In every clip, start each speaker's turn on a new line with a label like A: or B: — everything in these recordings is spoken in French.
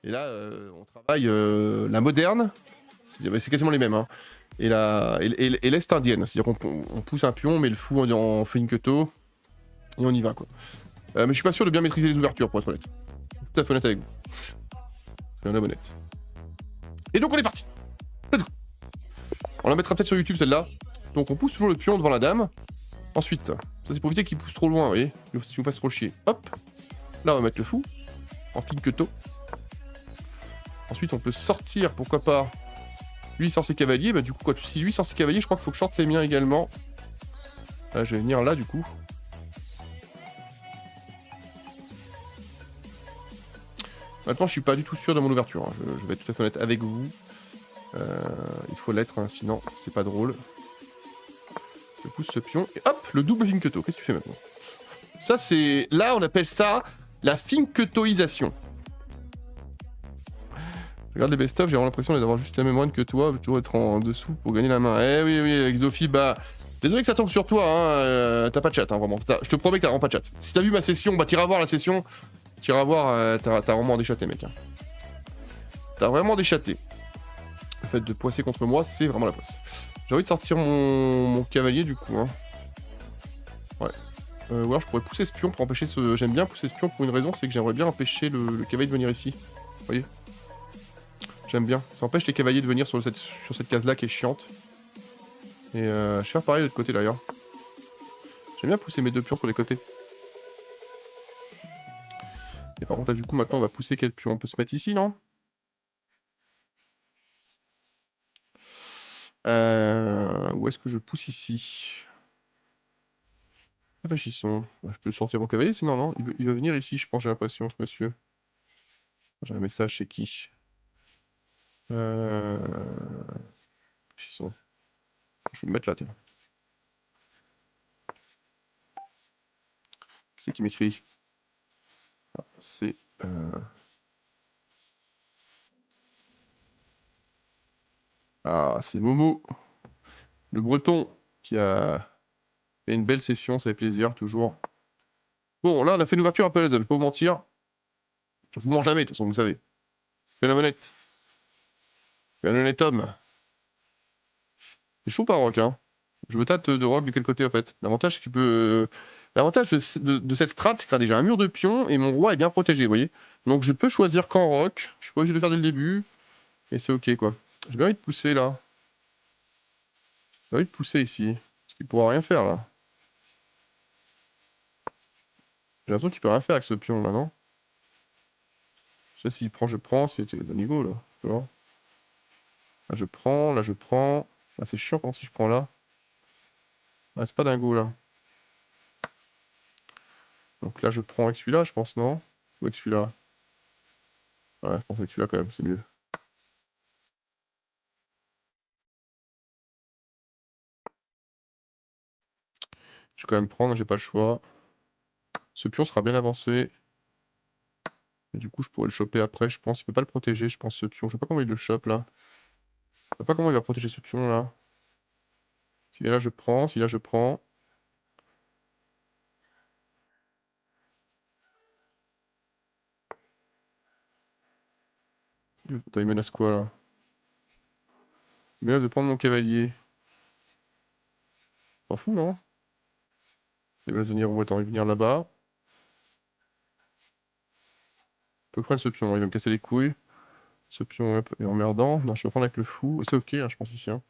A: Et là, on travaille la moderne, c'est quasiment les mêmes, hein, et l'est indienne. C'est-à-dire qu'on pousse un pion, on met le fou en Finketo, et on y va, quoi. Mais je suis pas sûr de bien maîtriser les ouvertures, pour être honnête. Tout à fait honnête avec vous. Je suis un homme honnête. Et donc on est parti. Let's go. On la mettra peut-être sur YouTube, celle-là. Donc on pousse toujours le pion devant la dame. Ensuite, ça c'est pour éviter qu'il pousse trop loin, vous voyez, si nous fasse trop chier. Hop. Là, on va mettre le fou, en Finketo. Ensuite, on peut sortir, pourquoi pas. Lui, sans ses cavaliers, bah du coup, quoi, si lui sans ses cavaliers, je crois qu'il faut que je sorte les miens également. Là, je vais venir là, du coup. Maintenant, je suis pas du tout sûr de mon ouverture, hein. Je vais être tout à fait honnête avec vous. Il faut l'être, hein, sinon c'est pas drôle. Je pousse ce pion, et hop, le double Finketo. Qu'est-ce que tu fais maintenant? Ça, c'est... Là, on appelle ça la Finketoisation. Je regarde les best-of, j'ai vraiment l'impression d'avoir juste la même run que toi, toujours être en dessous pour gagner la main. Eh oui, oui, Exofi, bah... Désolé que ça tombe sur toi, hein, t'as pas de chat, hein, vraiment. Je te promets que t'as vraiment pas de chat. Si t'as vu ma session, bah t'iras voir la session, t'iras voir, t'as vraiment déchaté, mec. Hein. T'as vraiment déchaté. Le fait de poisser contre moi, c'est vraiment la poisse. J'ai envie de sortir mon cavalier, du coup. Hein. Ouais. Ou alors je pourrais pousser ce pion pour empêcher ce... J'aime bien pousser ce pion pour une raison, c'est que j'aimerais bien empêcher le cavalier de venir ici. Vous voyez? J'aime bien. Ça empêche les cavaliers de venir sur cette case-là qui est chiante. Et je vais faire pareil de l'autre côté d'ailleurs. J'aime bien pousser mes deux pions sur les côtés. Et par contre là du coup maintenant on va pousser quel pion? On peut se mettre ici, non? Où est-ce que je pousse ici? Réfléchissons. Je peux sortir mon cavalier sinon, non? Il veut venir ici, je pense, j'ai l'impression, ce monsieur. J'ai un message chez qui? Réfléchissons. Je vais me mettre là, tiens. Qui c'est qui m'écrit? Ah, c'est... Ah, c'est Momo, le breton, qui a fait une belle session, ça fait plaisir, toujours. Bon, là, on a fait une ouverture un peu à l'aise, je peux vous mentir. Je vous mens jamais, de toute façon, vous savez. Je fais la monette. Je suis un honnête homme. C'est chaud par rock, hein. Je me tâte de rock de quel côté, en fait. L'avantage, c'est qu'il peut... L'avantage de cette strat, c'est qu'il y a déjà un mur de pion, et mon roi est bien protégé, vous voyez. Donc je peux choisir qu'en rock, je suis pas obligé de le faire dès le début, et c'est ok, quoi. J'ai bien envie de pousser, là. J'ai envie de pousser ici, parce qu'il pourra rien faire, là. J'ai l'impression qu'il peut rien faire avec ce pion, là, non? Je sais s'il prend, je prends, c'est de niveau, là. Tu vois? Là, je prends, là, je prends. Ah, c'est chiant, quand si je prends là. Ah, c'est pas dingo, là. Donc là, je prends avec celui-là, je pense, non? Ou avec celui-là? Ouais, je pense avec celui-là, quand même, c'est mieux. Je vais quand même prendre, j'ai pas le choix. Ce pion sera bien avancé. Et du coup, je pourrais le choper après, je pense. Il peut pas le protéger, je pense, ce pion. Je sais pas comment il le chope, là. Je sais pas comment il va protéger ce pion, là. Si là, je prends, si là, je prends. Attends, il menace quoi, là? Il menace de prendre mon cavalier. T'en fous, non? Il menace de venir où? Attends, il va venir là-bas. Je peux prendre ce pion, il va me casser les couilles. Ce pion est emmerdant. Non, je vais prendre avec le fou. C'est ok, hein, je pense ici. Hein.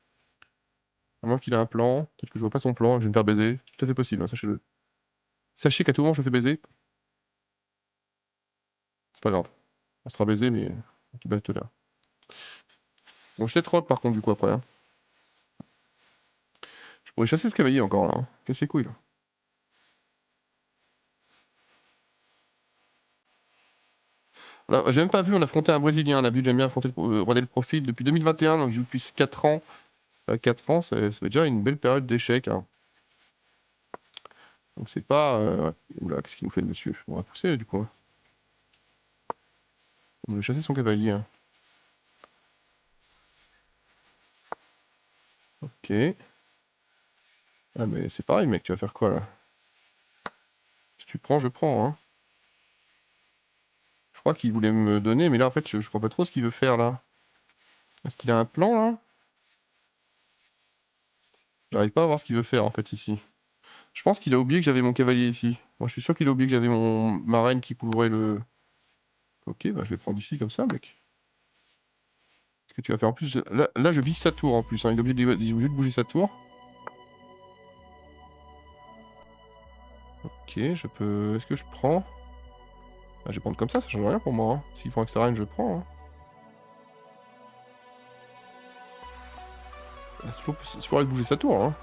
A: À moins qu'il ait un plan. Peut-être que je vois pas son plan et je vais me faire baiser. C'est tout à fait possible, hein, sachez-le. Sachez qu'à tout moment, je me fais baiser. C'est pas grave. On sera baisé, mais tu vas te là. Bon, je rock par contre, du coup, après. Hein. Je pourrais chasser ce cavalier encore, là. Hein. Casse les couilles, là. Là, j'ai même pas vu, on affrontait un Brésilien. D'habitude, j'aime bien affronter regarder le profil depuis 2021, donc je joue depuis 4 ans. 4 ans, ça fait déjà une belle période d'échec. Hein. Donc c'est pas... ouais. Oula, qu'est-ce qu'il nous fait, le monsieur? On va pousser, du coup. Hein. On va chasser son cavalier. Hein. Ok. Ah mais c'est pareil mec, tu vas faire quoi là? Si tu prends, je prends, hein. crois qu'il voulait me donner, mais là en fait je crois pas trop ce qu'il veut faire là. Est-ce qu'il a un plan là? J'arrive pas à voir ce qu'il veut faire en fait ici. Je pense qu'il a oublié que j'avais mon cavalier ici. Moi je suis sûr qu'il a oublié que j'avais ma reine qui couvrait le... Ok, bah je vais prendre ici comme ça mec. Qu'est-ce que tu vas faire en plus? Là je vise sa tour en plus, hein. Il est obligé de bouger sa tour. Ok, je peux... Est-ce que je prends? Bah, je vais prendre comme ça change rien pour moi. Hein. S'il faut un extra reine, je prends. Hein. Ah, c'est toujours avec bouger sa tour. Hein.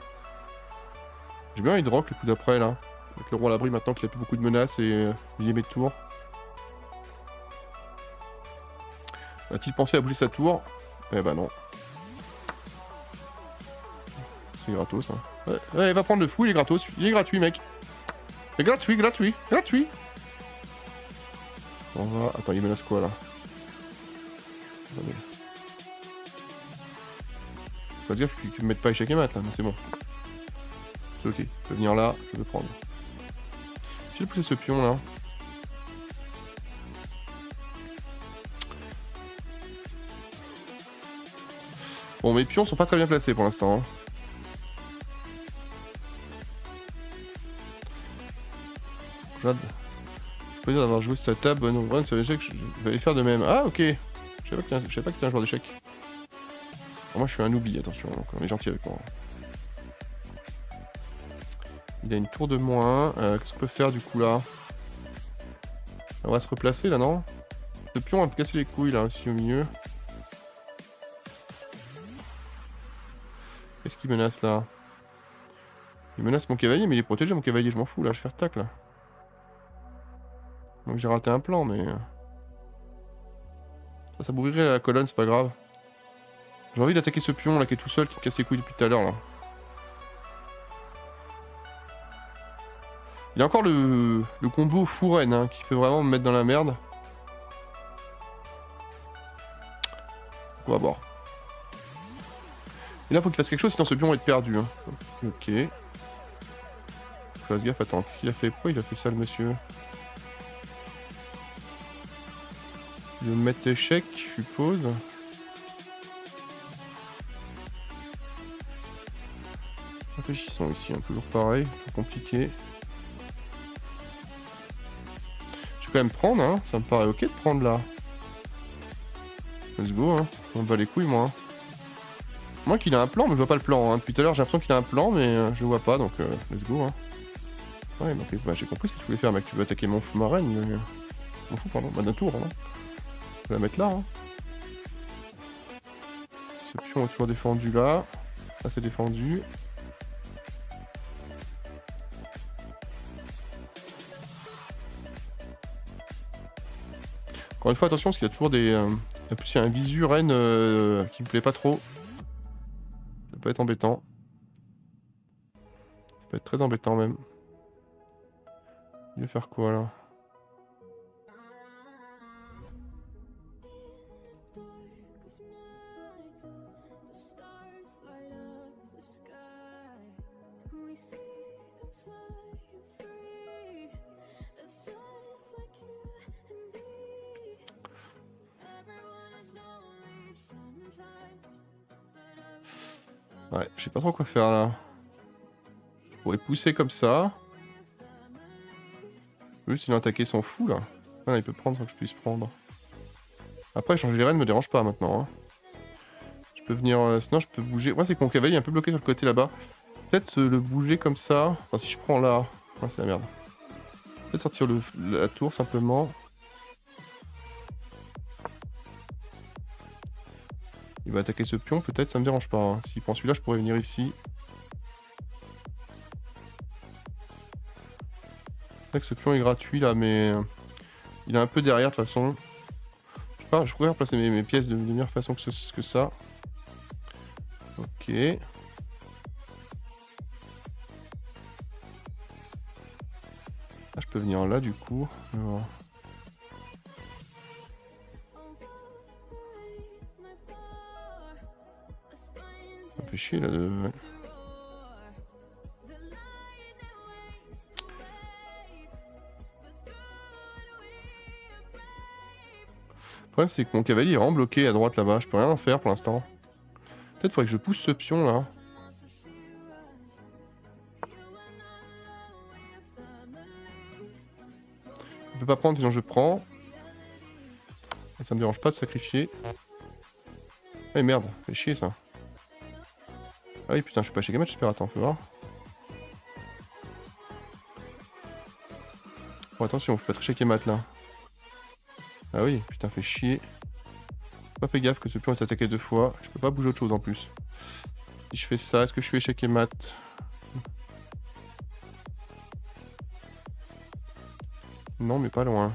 A: J'ai bien envie de rock le coup d'après là. Avec le roi à l'abri maintenant qu'il a plus beaucoup de menaces et lier mes tours. A-t-il pensé à bouger sa tour? Eh bah non. C'est gratos hein. Ouais, va prendre le fou, il est gratos. Il est gratuit mec. C'est gratuit, gratuit, gratuit. On va... Attends, il menace quoi là? Attendez. Fais gaffe que tu me mettes pas échec et mat là, mais c'est bon. C'est ok, je peux venir là, je peux prendre. J'ai poussé ce pion là. Bon, mes pions sont pas très bien placés pour l'instant. Hein. Je peux dire d'avoir joué cette table, non, Ron, ça veut dire que je vais aller faire de même. Ah, ok. Je savais pas que t'es un joueur d'échecs. Moi, je suis un oubli, attention, donc on est gentil avec moi. Il a une tour de moins. Qu'est-ce qu'on peut faire du coup là? On va se replacer là, non? Le pion va me casser les couilles là, aussi au milieu. Qu'est-ce qu'il menace là? Il menace mon cavalier, mais il est protégé mon cavalier, je m'en fous là, je vais faire tac là. Donc j'ai raté un plan, mais... Ça m'ouvrirait la colonne, c'est pas grave. J'ai envie d'attaquer ce pion là qui est tout seul, qui me casse les couilles depuis tout à l'heure là. Il y a encore le combo fou-reine hein, qui peut vraiment me mettre dans la merde. On va voir. Et là faut qu'il fasse quelque chose sinon ce pion va être perdu. Hein. Ok. Fasse gaffe, attends, qu'est-ce qu'il a fait? Pourquoi il a fait ça le monsieur? Il veut me mettre échec, je suppose. Réfléchissons ici, hein, toujours pareil, toujours compliqué. Je vais quand même prendre, hein, ça me paraît ok de prendre là. Let's go, hein. On bat les couilles moi. Hein. Moi qu'il a un plan, mais je vois pas le plan. Hein. Depuis tout à l'heure j'ai l'impression qu'il a un plan, mais je le vois pas, donc let's go. Hein. Ouais, donc bah, j'ai compris ce que tu voulais faire, mec. Tu veux attaquer mon fou marraine. Mon fou, pardon, bah d'un tour, hein. Je vais la mettre là. Hein. Ce pion est toujours défendu là. Là c'est défendu. Encore une fois, attention, parce qu'il y a toujours des... En plus, il y a un visu reine qui me plaît pas trop. Ça peut être embêtant. Ça peut être très embêtant même. Il va faire quoi là? Ouais, je sais pas trop quoi faire là. Je pourrais pousser comme ça. Juste il a attaqué son fou là. Ah, il peut prendre sans que je puisse prendre. Après changer les reines me dérange pas maintenant. Hein. Je peux venir... sinon je peux bouger. Moi c'est que mon cavalier est un peu bloqué sur le côté là-bas. Peut-être le bouger comme ça. Enfin si je prends là... Ouais c'est la merde. Peut-être sortir la tour simplement. Il va attaquer ce pion peut-être, ça me dérange pas. Hein. S'il prend celui-là je pourrais venir ici. C'est vrai que ce pion est gratuit là mais... il est un peu derrière de toute façon. Je sais pas, je pourrais replacer mes pièces de meilleure façon que ça. Ok. Ah, je peux venir là du coup. Alors... ça me fait chier là de... problème, c'est que mon cavalier est vraiment bloqué à droite là-bas. Je peux rien en faire pour l'instant. Peut-être faudrait que je pousse ce pion là. Je peux pas prendre sinon je prends. Et ça me dérange pas de sacrifier. Ah merde, fait chier ça. Ah oui putain, je suis pas chez Gamet, j'espère. Attends, fais voir. Bon attention, je peux pas tricher Kemat là. Ah oui, putain, fait chier. J'ai pas fait gaffe que ce pion est attaqué 2 fois. Je peux pas bouger autre chose en plus. Si je fais ça, est-ce que je suis échec et mat? Non, mais pas loin.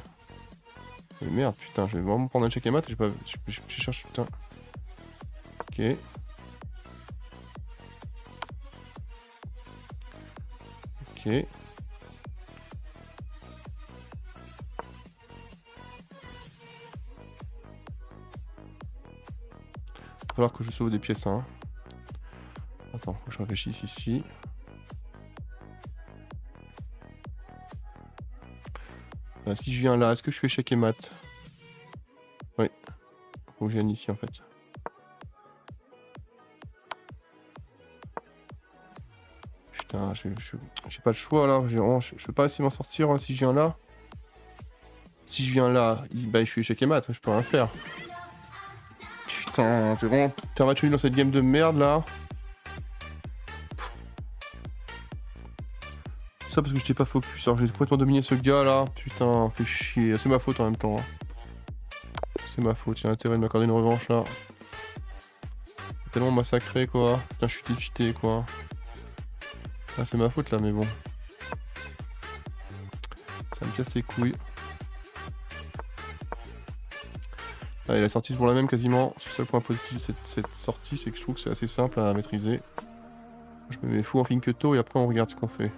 A: Mais merde, putain, je vais vraiment prendre un échec et mat. Je cherche, putain. Ok. Ok. Il va falloir que je sauve des pièces, hein. Attends, faut que je réfléchisse ici. Si je viens là, est-ce que je fais échec et mat? Oui. Faut que je vienne ici en fait. Putain, j'ai pas le choix là. Je peux pas essayer de m'en sortir hein, si je viens là. Si je viens là, bah je suis échec et mat, je peux rien faire. Putain, j'ai vraiment faire match nul dans cette game de merde là. Ça parce que j'étais pas focus, alors j'ai complètement dominé ce gars là. Putain, fait chier, c'est ma faute en même temps. Hein. C'est ma faute, il y a intérêt de m'accorder une revanche là. Tellement massacré quoi. Putain, je suis dépité quoi. Ah, c'est ma faute là, mais bon. Ça me casse les couilles. Allez, la sortie est toujours la même quasiment. C'est le seul point positif de cette sortie, c'est que je trouve que c'est assez simple à maîtriser. Je me mets fou en Finketo et après on regarde ce qu'on fait.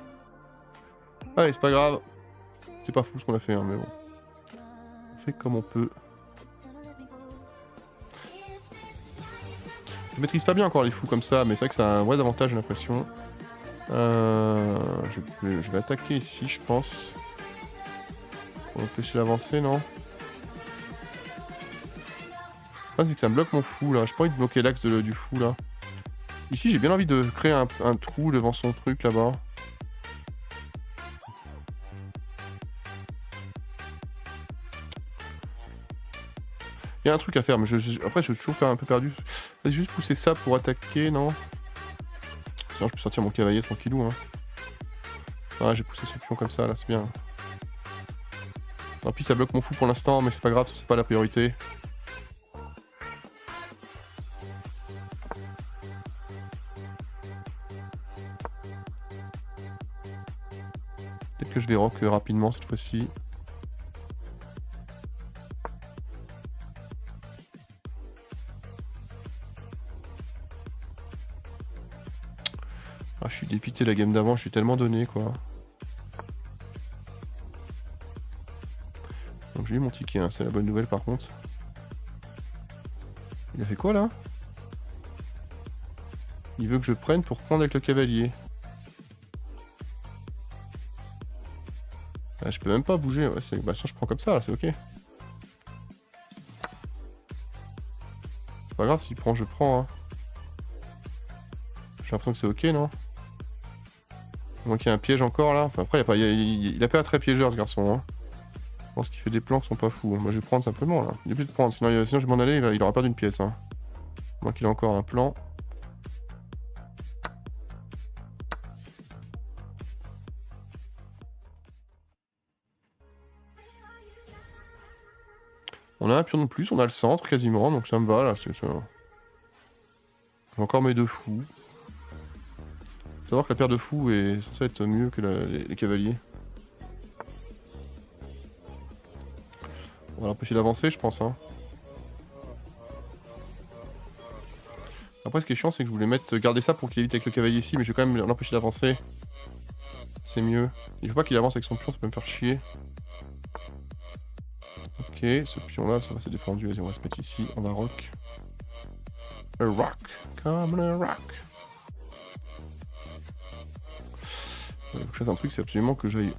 A: Allez, c'est pas grave. C'est pas fou ce qu'on a fait, hein, mais bon. On fait comme on peut. Je maîtrise pas bien encore les fous comme ça, mais c'est vrai que ça a un vrai avantage, j'ai l'impression. Je vais attaquer ici, je pense. Pour empêcher l'avancée, non? Ah, c'est que ça me bloque mon fou, là. J'ai pas envie de bloquer l'axe du fou, là. Ici, j'ai bien envie de créer un trou devant son truc, là-bas. Il y a un truc à faire, mais après, je suis toujours un peu perdu. Vas-y, juste pousser ça pour attaquer, non? Sinon, je peux sortir mon cavalier tranquillou, hein. Ah, j'ai poussé ce pion comme ça, là, c'est bien. Tant pis, ça bloque mon fou pour l'instant, mais c'est pas grave, c'est pas la priorité. Peut-être que je vais rock rapidement cette fois-ci. Ah, je suis dépité, la game d'avant, je suis tellement donné, quoi. Donc j'ai eu mon ticket, hein, c'est la bonne nouvelle par contre. Il a fait quoi là? Il veut que je prenne pour prendre avec le cavalier. Ah, je peux même pas bouger, ouais, bah tiens, je prends comme ça, là, c'est ok. C'est pas grave, s'il prend, je prends. Hein. J'ai l'impression que c'est ok, non? Donc il y a un piège encore là. Enfin, après, il a pas très piégeur ce garçon. Hein. Je pense qu'il fait des plans qui sont pas fous. Moi je vais prendre simplement là. Il est obligé de prendre, sinon je vais m'en aller, il aura perdu une pièce. Hein. Moi qu'il a encore un plan. On a un pion de plus, on a le centre quasiment, donc ça me va là. J'ai encore mes 2 fous. Faut savoir que la paire de fous est censée être mieux que les cavaliers. On va l'empêcher d'avancer, je pense. Hein. Après, ce qui est chiant, c'est que je voulais garder ça pour qu'il évite avec le cavalier ici, mais je vais quand même l'empêcher d'avancer. C'est mieux. Il faut pas qu'il avance avec son pion, ça peut me faire chier. Ok, ce pion-là, ça va, c'est défendu. Vas-y, on va se mettre ici, on va rock. A rock, comme le rock. Il faut que je fasse un truc, c'est absolument que j'aille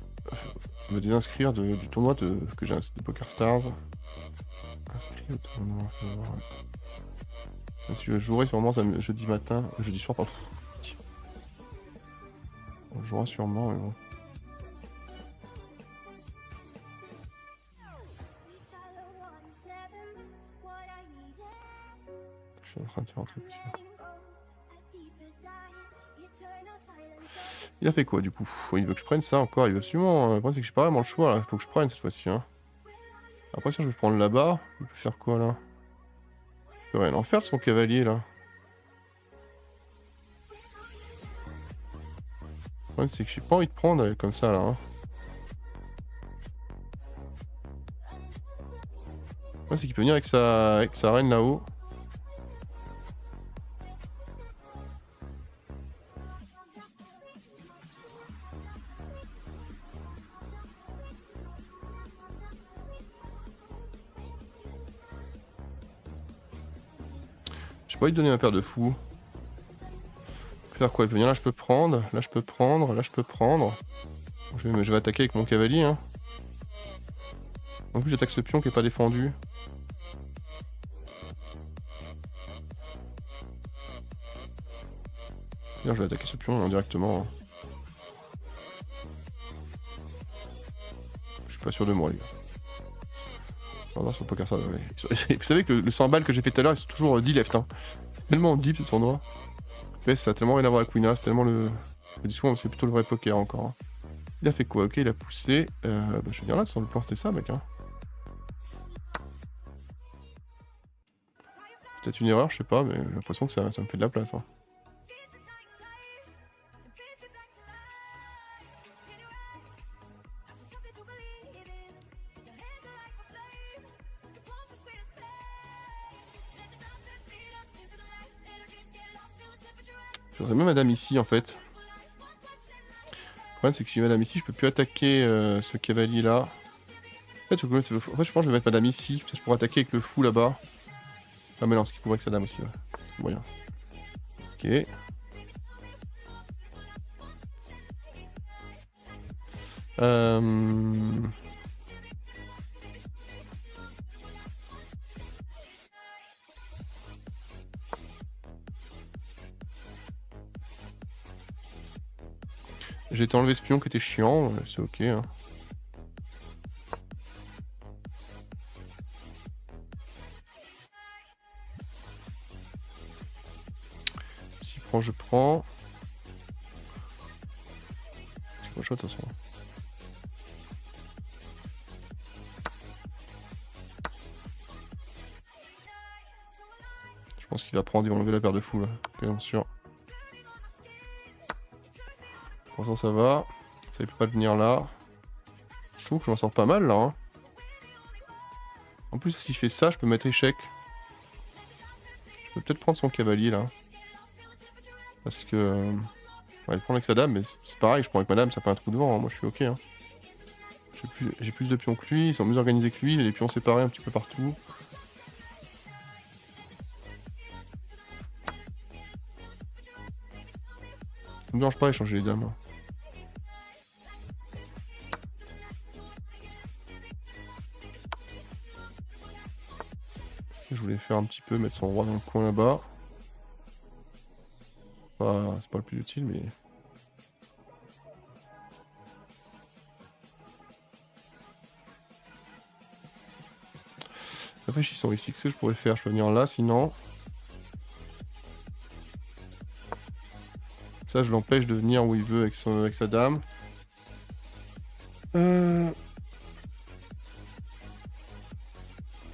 A: me désinscrire du tournoi que j'ai de Poker Stars. Inscrit au tournoi, faut voir. Si je jouerai sûrement jeudi matin, jeudi soir, pardon. On jouera sûrement, mais bon. Je suis en train de faire un truc aussi. Il a fait quoi du coup? Il veut que je prenne ça encore, il veut absolument. Le problème c'est que j'ai pas vraiment le choix là, il faut que je prenne cette fois-ci. Hein. Après ça je vais prendre là-bas. Il peut faire quoi là? Il peut rien en faire de son cavalier là. Le problème c'est que j'ai pas envie de prendre comme ça là. Hein. Le problème c'est qu'il peut venir avec sa reine là-haut. J'ai pas envie de donner ma paire de fous. Il peut faire quoi? Il peut venir là, je peux prendre. Là, je peux prendre. Là, je peux prendre. Je vais attaquer avec mon cavalier. Hein. En plus, j'attaque ce pion qui est pas défendu. Là, je vais attaquer ce pion directement. Hein. Je suis pas sûr de moi, les gars. Non, sur le poker, ça. Ouais. Vous savez que le 100 balles que j'ai fait tout à l'heure, c'est toujours 10 left. Hein. C'est tellement deep ce tournoi. Ça a tellement rien à voir avec Queen, c'est tellement le discours, c'est plutôt le vrai poker encore. Hein. Il a fait quoi? Ok, il a poussé. Bah, je veux dire là, sur le plan, c'était ça, mec. Hein. Peut-être une erreur, je sais pas, mais j'ai l'impression que ça me fait de la place. Hein. J'aurais même madame ici en fait. Le problème c'est que si j'ai madame ici, je peux plus attaquer ce cavalier là. En fait, je pense que je vais mettre madame ici, parce que je pourrais attaquer avec le fou là-bas. Ah mais non, ce qui couvre avec sa dame aussi, ouais. Moyen. Ok. J'ai été enlevé ce pion qui était chiant, c'est ok. Hein. S'il prend, je prends. J'ai pas le choix de toute façon. Je pense qu'il va prendre, il va enlever la paire de fous là, bien sûr. Pour l'instant ça va. Ça ne peut pas venir là. Je trouve que je m'en sors pas mal là. Hein. En plus, s'il fait ça, je peux mettre échec. Je peux peut-être prendre son cavalier là. Parce que... Ouais, il prend avec sa dame, mais c'est pareil, je prends avec ma dame, ça fait un trou devant. Hein. Moi je suis ok. Hein. J'ai plus de pions que lui, ils sont mieux organisés que lui, j'ai les pions séparés un petit peu partout. Ça me dérange pas échanger les dames. Hein. Je voulais faire un petit peu, mettre son roi dans le coin là-bas. C'est pas le plus utile, mais... Réfléchissons ici, qu'est-ce que je pourrais faire? Je peux venir là, sinon... Ça, je l'empêche de venir où il veut avec sa dame. On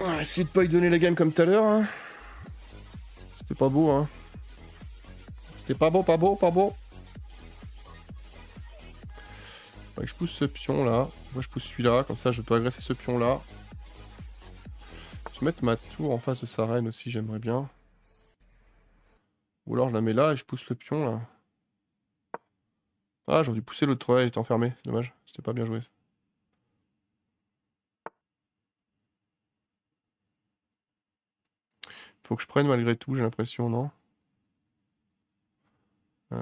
A: va essayer de pas lui donner la game comme tout à l'heure. Hein. C'était pas beau, hein. C'était pas beau, pas beau, pas beau. Ouais, je pousse ce pion là. Moi, je pousse celui-là, comme ça, je peux agresser ce pion là. Je vais mettre ma tour en face de sa reine aussi, j'aimerais bien. Ou alors je la mets là et je pousse le pion là. Ah, j'aurais dû pousser l'autre, ouais, il était enfermé, c'est dommage. C'était pas bien joué. Faut que je prenne malgré tout, j'ai l'impression, non? C'est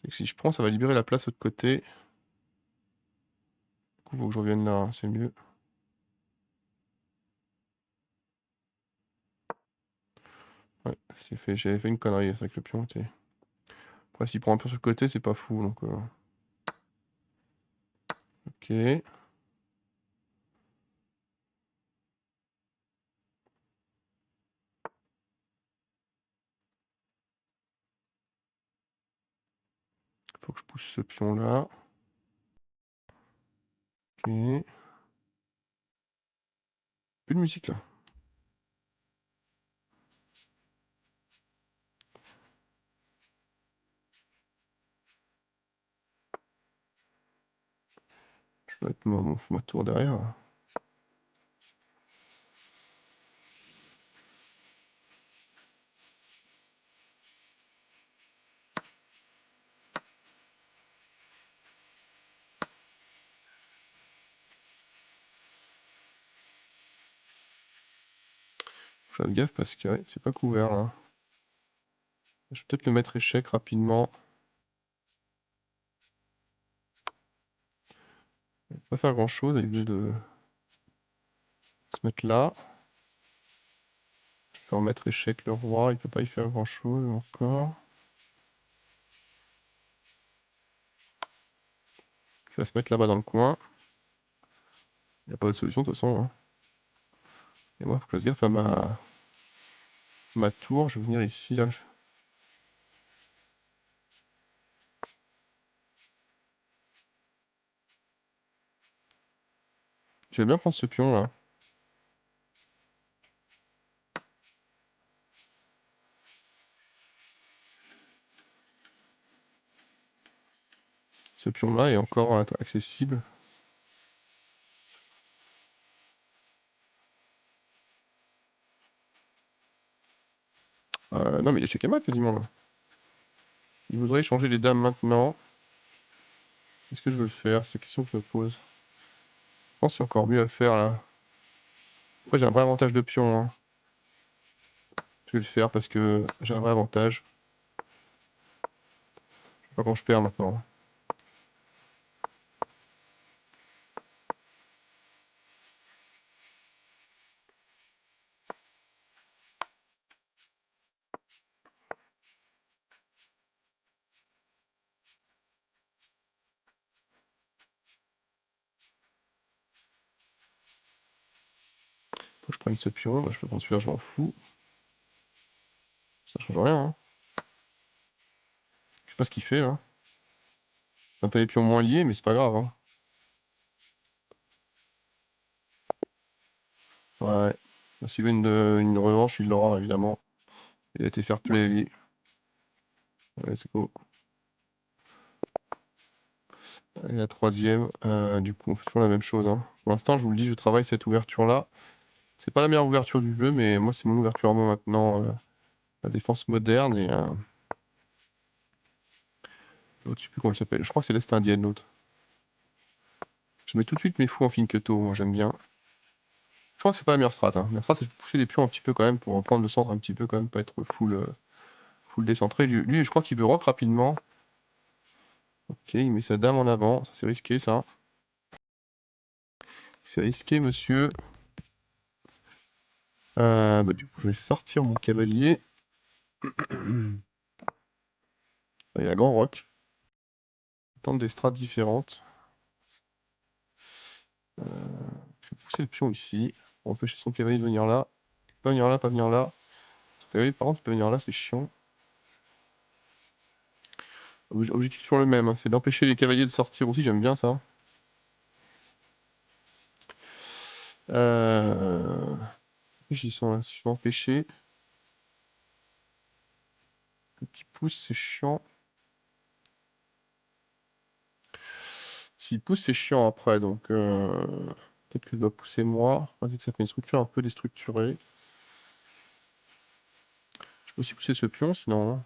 A: que si je prends, ça va libérer la place de l'autre côté. Du coup, faut que je revienne là, hein, c'est mieux. j'avais fait une connerie avec le pion. Après, s'il prend un pion sur le côté, c'est pas fou. Donc, ok. Faut que je pousse ce pion là. Ok. Plus de musique là. Je vais mettre ma tour derrière. Faut faire gaffe parce que ouais, c'est pas couvert là. Je vais peut-être le mettre échec rapidement. Il va pas faire grand chose, il est obligé de se mettre là. Je vais remettre échec le roi, il peut pas y faire grand chose encore. Il va se mettre là-bas dans le coin. Il n'y a pas d'autre solution de toute façon, hein. Et moi, faut que je fasse gaffe à ma tour. Je vais venir ici là. Je vais bien prendre ce pion là. Ce pion là est encore accessible. Non mais il est checkmate quasiment là. Il voudrait changer les dames maintenant. Est-ce que je veux le faire? C'est la question que je me pose. Je pense qu'il y a encore mieux à faire là. Après j'ai un vrai avantage de pion, hein. Je vais le faire parce que j'ai un vrai avantage. Je sais pas quand je perds maintenant. Faut que je prenne ce pion. Bah, je peux prendre celui-là, je m'en fous. Ça change rien, hein. Je sais pas ce qu'il fait là. Un peu les pions moins liés, mais c'est pas grave, hein. Ouais. S'il veut une revanche, il l'aura évidemment. Il a été fair play lui. Ouais, c'est cool. Et la troisième, du coup, on fait toujours la même chose, hein. Pour l'instant, je vous le dis, je travaille cette ouverture-là. C'est pas la meilleure ouverture du jeu, mais moi, c'est mon ouverture à moi maintenant. La défense moderne et l'autre, je sais plus comment elle s'appelle. Je crois que c'est l'Est indienne, l'autre. Je mets tout de suite mes fous en Finketo, moi j'aime bien. Je crois que c'est pas la meilleure strat, hein. La meilleure strat, c'est de pousser les pions un petit peu quand même pour prendre le centre un petit peu quand même, pas être full décentré. Lui, je crois qu'il veut rock rapidement. Ok, il met sa dame en avant. Ça, c'est risqué, ça. C'est risqué, monsieur. Bah, du coup, je vais sortir mon cavalier. Il y a grand rock. Tente des strats différentes. Je vais pousser le pion ici. Pour empêcher son cavalier de venir là. Pas venir là, pas venir là. Son cavalier, par contre, il peut venir là, c'est chiant. Objectif toujours le même, hein, c'est d'empêcher les cavaliers de sortir aussi, j'aime bien ça. Euh... Ils sont là, si je veux empêcher. Le petit pouce, c'est chiant. S'il pousse, c'est chiant après, donc peut-être que je dois pousser moi. Vas-y, que ça fait une structure un peu déstructurée. Je peux aussi pousser ce pion, sinon, hein.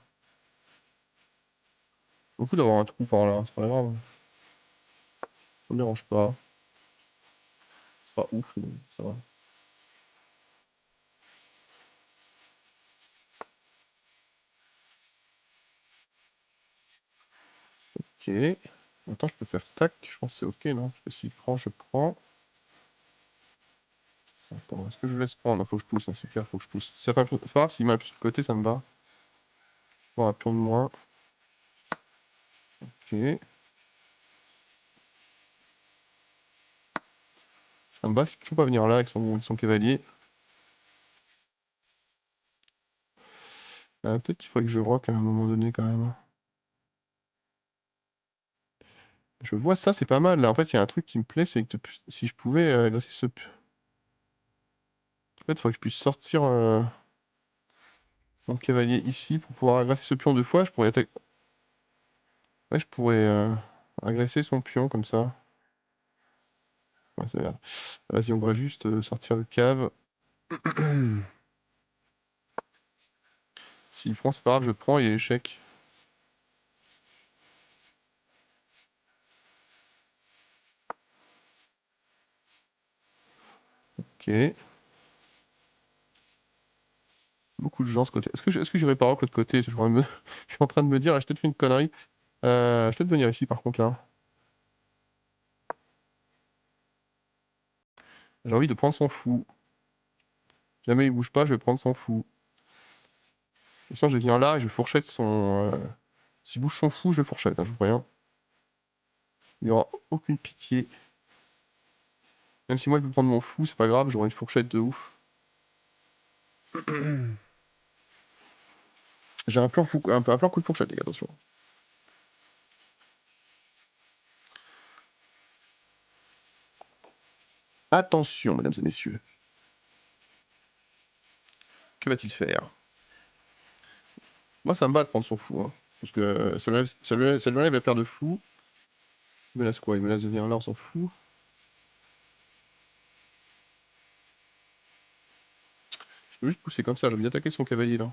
A: Beaucoup d'avoir un trou par là, c'est pas grave. Ça me dérange pas. C'est pas ouf, mais ça va. Ok. Attends, je peux faire tac, je pense que c'est ok, non? Parce que s'il prend, je prends. Attends, est-ce que je laisse prendre? Non, faut que je pousse, hein, c'est clair, faut que je pousse. C'est pas grave, s'il met un pion sur le côté, ça me va. Bon, un pion de moins. Ok. Ça me va, il faut toujours pas venir là avec son cavalier. Peut-être qu'il faudrait que je rock à un moment donné quand même. Je vois ça, c'est pas mal. Là, en fait, il y a un truc qui me plaît, c'est que si je pouvais agresser ce... En fait, il faudrait que je puisse sortir mon cavalier ici pour pouvoir agresser ce pion deux fois. Je pourrais Ouais, je pourrais agresser son pion comme ça. Ouais, ça a l'air- Vas-y, on va juste sortir le cave. S'il prend, c'est pas grave, je prends, il est échec. Ok. Beaucoup de gens de ce côté. Est-ce que j'irai par l'autre côté? Je suis en train de me dire, là, je t'ai fait une connerie. Je vais peut-être venir ici par contre là. J'ai envie de prendre son fou. Jamais il bouge pas, je vais prendre son fou. Et sinon, je vais venir là et je fourchette son. S'il bouge son fou, je fourchette, hein, je vois rien. Il n'y aura aucune pitié. Même si moi il peut prendre mon fou, c'est pas grave, j'aurai une fourchette de ouf. J'ai un plan fou, un plan coup de fourchette, les gars, attention. Attention, mesdames et messieurs. Que va-t-il faire? Moi, ça me bat de prendre son fou, hein. Parce que ça lui enlève la paire de fous. Il menace quoi? Il menace de venir là, on s'en fout. Je peux juste pousser comme ça, j'ai envie d'attaquer son cavalier là.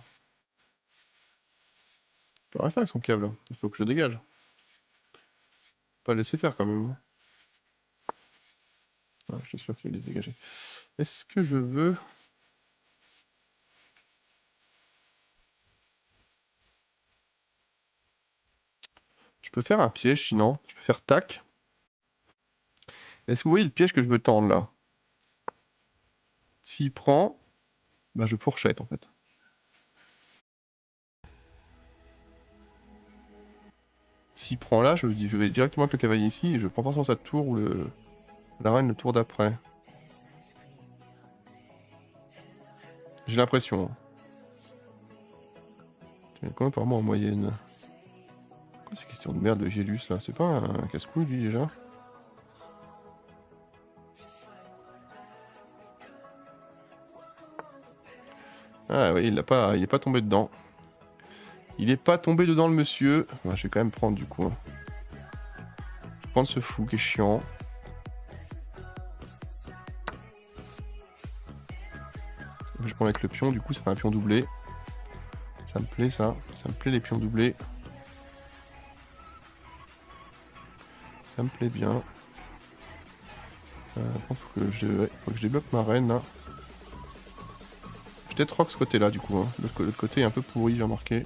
A: Je peux rien faire avec son câble, là. Il faut que je dégage. Pas le laisser faire quand même, hein. Ah, je suis sûr qu'il va les dégager. Est-ce que je veux... Je peux faire un piège sinon. Je peux faire tac. Est-ce que vous voyez le piège que je veux tendre là? S'il prend, bah je fourchette en fait. S'il prend là, je vais directement avec le cavalier ici et je prends forcément sa tour ou la reine le tour d'après. J'ai l'impression, hein. Tu es quand même par mois en moyenne. Quoi ces questions de merde de Gélus là? C'est pas un casse-couille lui déjà? Ah oui, il est pas tombé dedans. Il est pas tombé dedans le monsieur. Bah, je vais quand même prendre du coup, hein. Je vais prendre ce fou qui est chiant. Je prends avec le pion, du coup ça fait un pion doublé. Ça me plaît ça. Ça me plaît les pions doublés. Ça me plaît bien. Par contre, faut que je débloque ma reine là. Je peut-être rock ce côté-là du coup, hein. L'autre côté est un peu pourri, j'ai remarqué.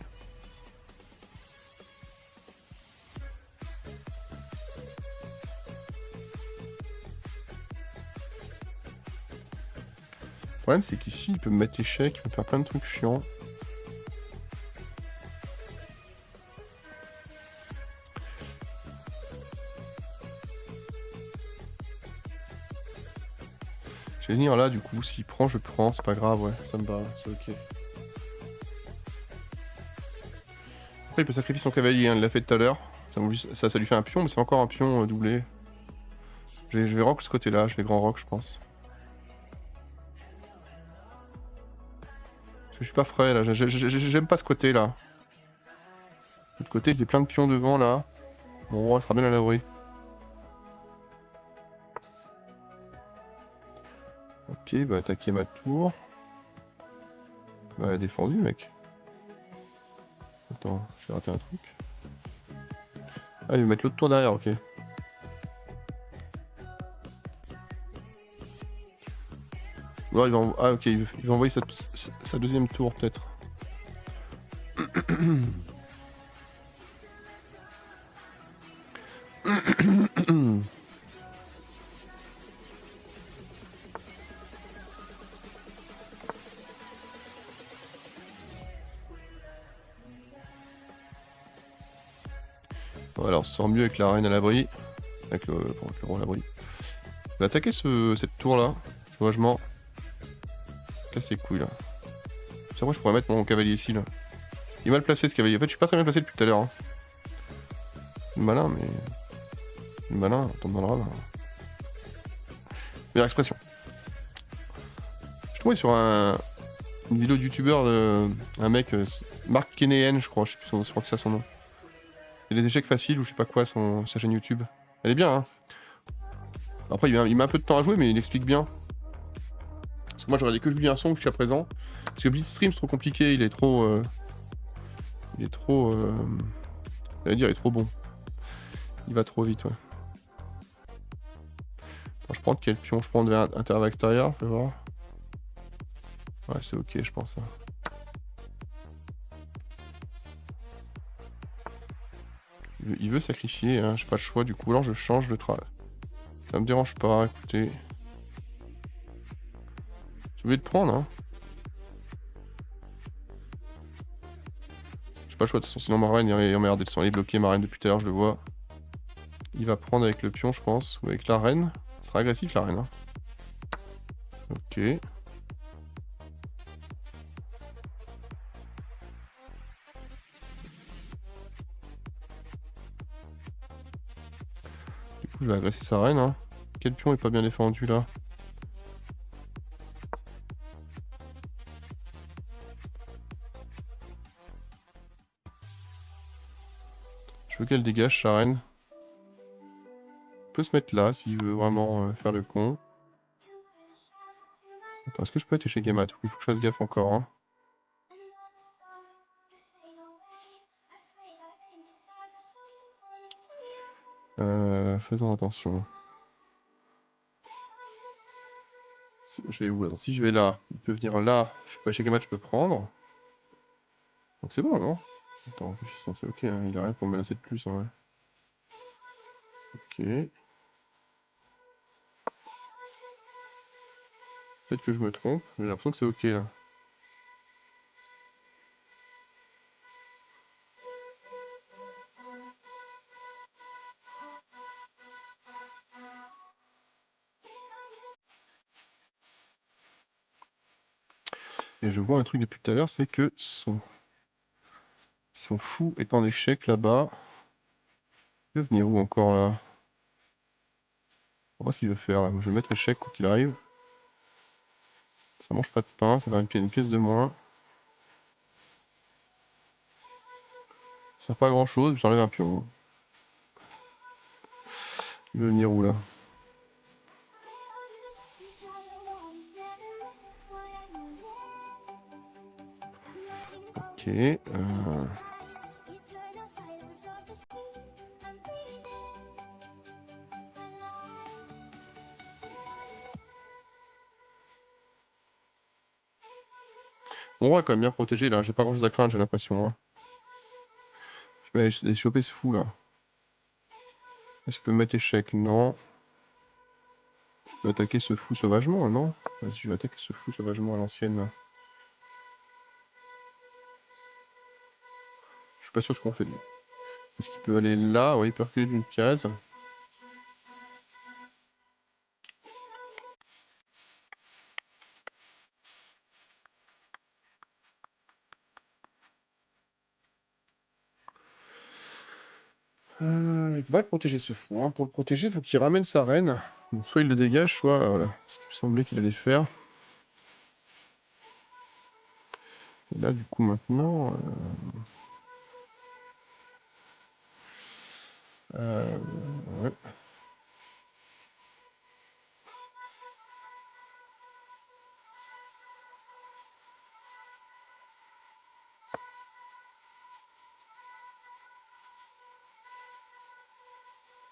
A: Le problème c'est qu'ici il peut me mettre échec, il peut me faire plein de trucs chiants. Je vais venir là du coup, s'il prend je prends, c'est pas grave, ouais, ça me va, c'est ok. Après il peut sacrifier son cavalier, hein, il l'a fait tout à l'heure. Ça lui fait un pion, mais c'est encore un pion doublé. Je vais rock ce côté-là, je vais grand rock je pense. Parce que je suis pas frais là, j'aime pas ce côté-là. De l'autre côté j'ai plein de pions devant là. Mon roi sera bien à l'abri. Ok, il va attaquer ma tour. Bah, défendu, mec. Attends, j'ai raté un truc. Ah, il va mettre l'autre tour derrière, ok. Ouais, ah, ok, il va envoyer sa deuxième tour, peut-être. Voilà, on se sent mieux avec la reine à l'abri. Avec le roi à l'abri. Je vais attaquer cette tour là, sauvagement. Casse les couilles là. C'est vrai, je pourrais mettre mon cavalier ici là. Il est mal placé ce cavalier. En fait, je suis pas très bien placé depuis tout à l'heure. Hein. Malin, mais. Malin, on tombe dans le rat là. Meilleure expression. Je trouvais sur une vidéo de youtubeur un mec, Mark Kenehan, je crois, je sais plus je crois que c'est son nom. C'est les échecs faciles ou je sais pas quoi, sa chaîne YouTube. Elle est bien, hein. Après, il met un peu de temps à jouer, mais il explique bien. Parce que moi, j'aurais dit que Julien Song jusqu'à présent. Parce que Blitzstream, c'est trop compliqué, il est trop. J'allais dire, il est trop bon. Il va trop vite, ouais. Attends, je prends quel pion? Je prends vers intervalle extérieur, fais voir. Ouais, c'est ok, je pense. Hein. Il veut sacrifier, hein, j'ai pas le choix, du coup, alors je change de travail. Ça me dérange pas, écoutez. Je vais le prendre, hein. J'ai pas le choix, de toute façon, sinon ma reine est emmerdée. Il est bloqué, ma reine, depuis tout à l'heure, je le vois. Il va prendre avec le pion, je pense, ou avec la reine. Ce sera agressif, la reine. Hein. Ok. Du coup, je vais agresser sa reine. Hein. Quel pion est pas bien défendu, là? Je veux qu'elle dégage, sa reine. Il peut se mettre là, s'il veut vraiment faire le con. Attends, est-ce que je peux être chez Gamat? Il faut que je fasse gaffe encore. Hein. Faisons attention. Je vais où là? Si je vais là, il peut venir là. Je suis pas chez Gamat, je peux prendre. Donc c'est bon, non? Attends, je suis censé... Ok, hein, il a rien pour me menacer de plus, en vrai. Ok. Peut-être que je me trompe. J'ai l'impression que c'est ok, là. Et je vois un truc depuis tout à l'heure, c'est que son fou est en échec là-bas. Il veut venir où encore là? On voit ce qu'il veut faire là. Je vais mettre échec quoi qu'il arrive. Ça mange pas de pain, ça va une pièce de moins. Ça sert pas à grand chose, j'enlève un pion. Il veut venir où là? Ok. Mon roi est quand même bien protégé là, j'ai pas grand chose à craindre, j'ai l'impression. Hein. Je vais aller choper ce fou là. Est-ce qu'il peut me mettre échec? Non. Je peux attaquer ce fou sauvagement, non? Vas-y, je vais attaquer ce fou sauvagement à l'ancienne là. Je suis pas sûr ce qu'on fait. Est-ce qu'il peut aller là? Oui, il peut reculer d'une case. Il va le protéger ce fou. Hein. Pour le protéger, il faut qu'il ramène sa reine. Donc, soit il le dégage, soit voilà. Ce qui me semblait qu'il allait faire. Et là, du coup, maintenant. Ouais.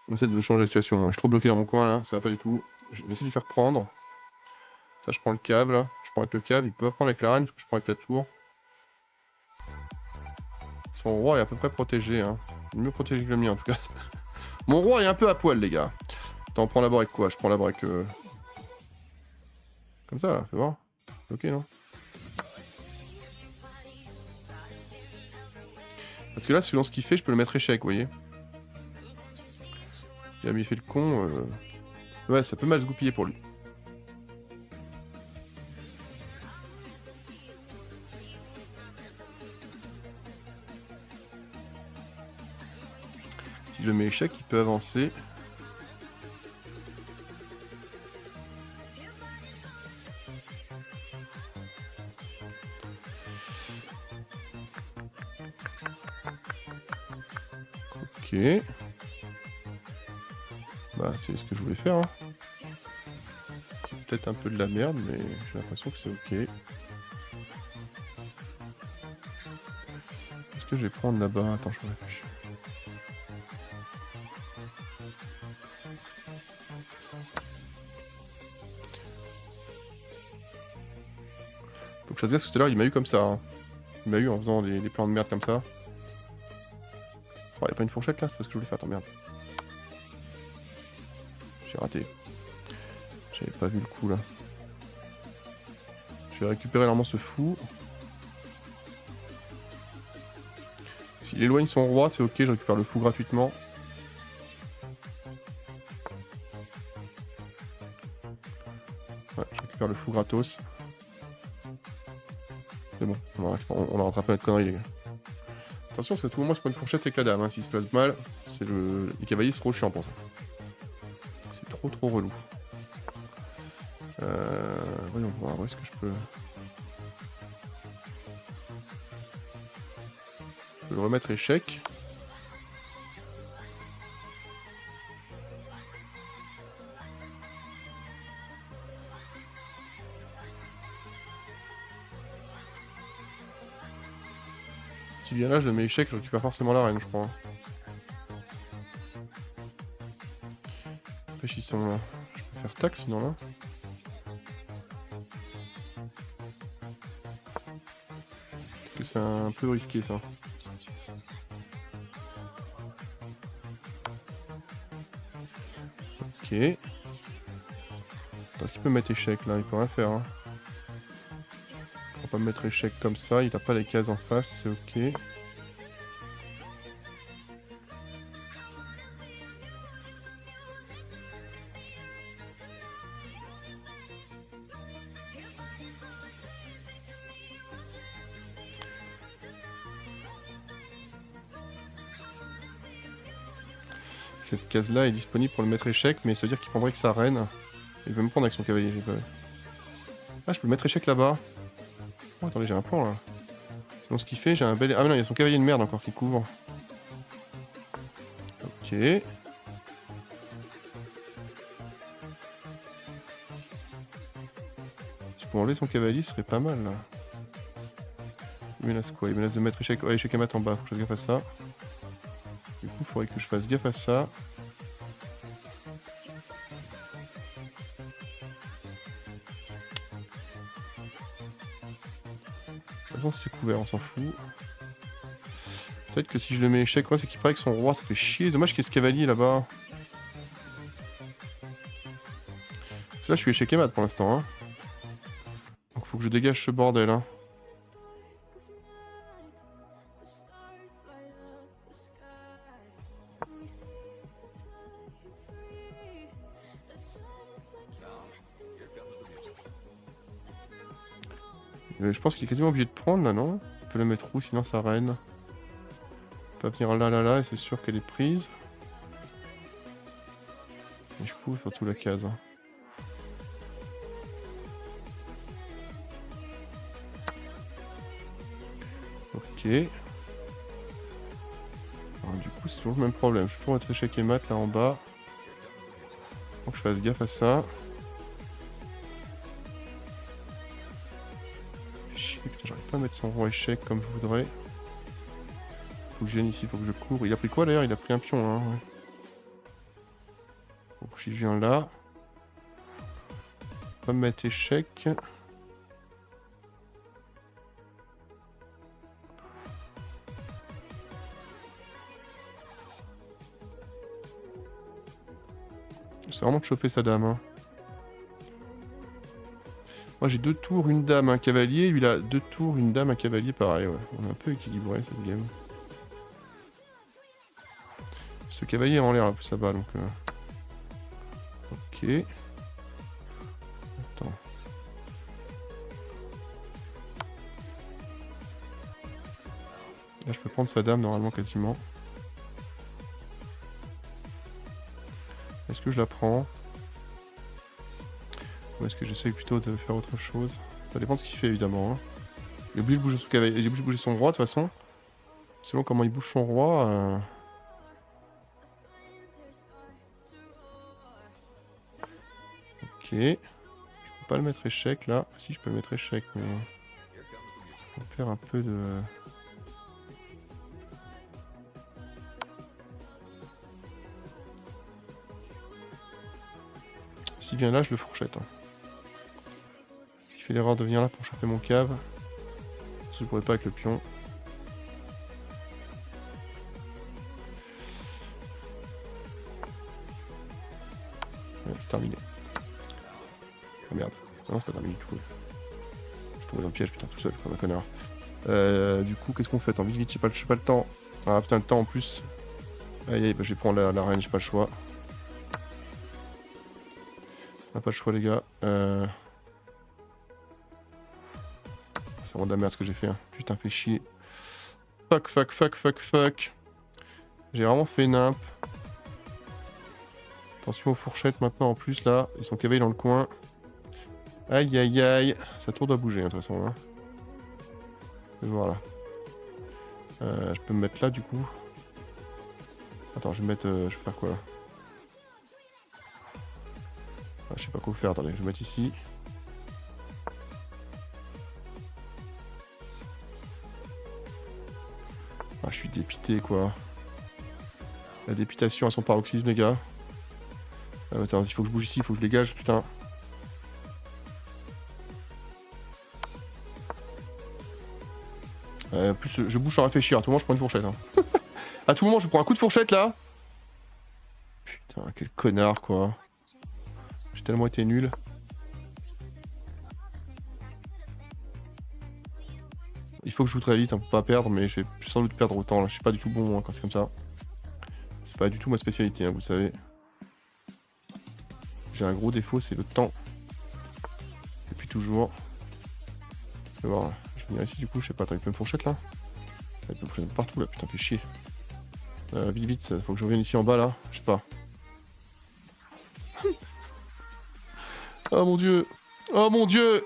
A: On essaie de changer la situation. Hein. Je suis trop bloqué dans mon coin là, ça va pas du tout. Je vais essayer de lui faire prendre. Ça, je prends le cave là. Je prends avec le cave. Il peut pas prendre avec la reine parce que je prends avec la tour. Son roi est à peu près protégé. Hein. Mieux protégé que le mien en tout cas. Mon roi est un peu à poil, les gars. Attends, on prend d'abord avec quoi? Je prends d'abord avec. Comme ça là, fais voir. Ok, non? Parce que là, selon ce qu'il fait, je peux le mettre échec, vous voyez? Il a mis fait le con. Ouais, ça peut mal se goupiller pour lui. Si je le mets échec, il peut avancer. Ok. Bah c'est ce que je voulais faire. Hein. C'est peut-être un peu de la merde, mais j'ai l'impression que c'est ok. Est-ce que je vais prendre là-bas? Attends, je réfléchis. Faut que je fasse gaffe, tout à l'heure il m'a eu comme ça. Hein. Il m'a eu en faisant des plans de merde comme ça. Oh, y'a pas une fourchette là? C'est parce que je voulais faire, attends, merde. J'ai raté. J'avais pas vu le coup là. Je vais récupérer normalement ce fou. S'il éloigne son roi, c'est ok, je récupère le fou gratuitement. Ouais, je récupère le fou gratos. C'est bon, on a rattrapé notre connerie les gars. Attention parce qu'à tout moment c'est pas une fourchette avec la dame, hein. S'il se passe mal, c'est les cavaliers c'est trop chiant pour ça. C'est trop relou. Voyons voir, où est-ce que je peux... Je peux le remettre échec. S'il vient là, je le mets échec, je récupère forcément la reine, je crois. Réfléchissons là. Je peux faire tac sinon là. Parce que c'est un peu risqué ça. Ok. Est-ce qu'il peut mettre échec là? Il peut rien faire. Hein. On va pas mettre échec comme ça, il a pas les cases en face, c'est ok. Cette case là est disponible pour le mettre échec, mais ça veut dire qu'il prendrait que sa reine. Il veut me prendre avec son cavalier, j'ai pas vu. Ah, je peux le mettre échec là-bas. Oh, attendez, j'ai un plan là. Sinon, ce qu'il fait, j'ai un bel. Ah, mais non, il y a son cavalier de merde encore qui couvre. Ok. Si je peux enlever son cavalier, ce serait pas mal là. Il menace quoi? Il menace de mettre échec. Ouais, échec à mat en bas, faut que je fasse gaffe à ça. Du coup, il faudrait que je fasse gaffe à ça. De toute façon, c'est couvert, on s'en fout. Peut-être que si je le mets échec, ouais, c'est qu'il paraît que son roi, ça fait chier. Dommage qu'il y ait ce cavalier là-bas. Parce que là, je suis échec et mat pour l'instant. Hein. Donc, faut que je dégage ce bordel. Hein. Je pense qu'il est quasiment obligé de prendre là, non? Il peut la mettre où sinon sa reine? Il peut venir là, et c'est sûr qu'elle est prise. Et je couvre surtout la case. Hein. Ok. Alors, du coup, c'est toujours le même problème. Je suis toujours être échec et mat là en bas. Faut que je fasse gaffe à ça. J'arrive pas à mettre son roi échec comme je voudrais. Faut que je vienne ici, faut que je cours. Il a pris quoi d'ailleurs? Il a pris un pion. Hein, ouais. Faut que je viens là. Pas me mettre échec. C'est vraiment de choper sa dame. Hein. Moi j'ai 2 tours, une dame, un cavalier. Lui il a 2 tours, une dame, un cavalier. Pareil, ouais. On est un peu équilibré cette game. Ce cavalier est en l'air là, ça va donc. Ok. Attends. Là, je peux prendre sa dame normalement quasiment. Est-ce que je la prends? Ou est-ce que j'essaye plutôt de faire autre chose? Ça dépend de ce qu'il fait évidemment. Hein. Il est obligé de bouger son cavalier, il est obligé de bouger son roi de toute façon. Selon comment il bouge son roi. Ok. Je peux pas le mettre échec là. Ah, si, je peux le mettre échec, mais. On va faire un peu de. S'il vient là, je le fourchette. Hein. S'il fait l'erreur de venir là pour choper mon cave. Parce que je pourrais pas avec le pion. Ouais, c'est terminé. Oh merde. Non, c'est pas terminé du tout. Je suis tombé dans le piège, putain, tout seul, comme un connard. Du coup, qu'est-ce qu'on fait? Attends, vite, vite, j'ai pas le temps. Ah putain, le temps en plus. Aïe, aïe, bah, je vais prendre la reine, j'ai pas le choix. On n'a pas le choix, les gars. C'est vraiment de la merde ce que j'ai fait. Hein. Putain, fait chier. Fuck, fuck, fuck, fuck, fuck. J'ai vraiment fait nimp. Attention aux fourchettes maintenant en plus là. Ils sont cavés dans le coin. Aïe, aïe, aïe. Ça tour doit bouger, hein, de toute façon. Hein. Voilà. Je peux me mettre là du coup. Attends, je vais me mettre. Je vais faire quoi là? Ah, je sais pas quoi faire. Attendez, je vais me mettre ici. Ah, je suis dépité quoi. La dépitation à son paroxysme, les gars. Attends, il faut que je bouge ici, il faut que je dégage, putain. En plus, je bouge sans réfléchir. À tout moment, je prends une fourchette. Hein. À tout moment, je prends un coup de fourchette là. Putain, quel connard quoi. J'ai tellement été nul. Il faut que je joue très vite hein, pour pas perdre, mais je vais sans doute perdre autant là. Je suis pas du tout bon hein, quand c'est comme ça. C'est pas du tout ma spécialité, hein, vous savez. J'ai un gros défaut, c'est le temps. Depuis toujours. Je vais voir, je vais venir ici du coup, je sais pas, attends, il peut me fourchette là? Il peut me fourchette partout là, putain, fait chier. Vite, vite, faut que je revienne ici en bas là, je sais pas. Oh mon dieu! Oh mon dieu!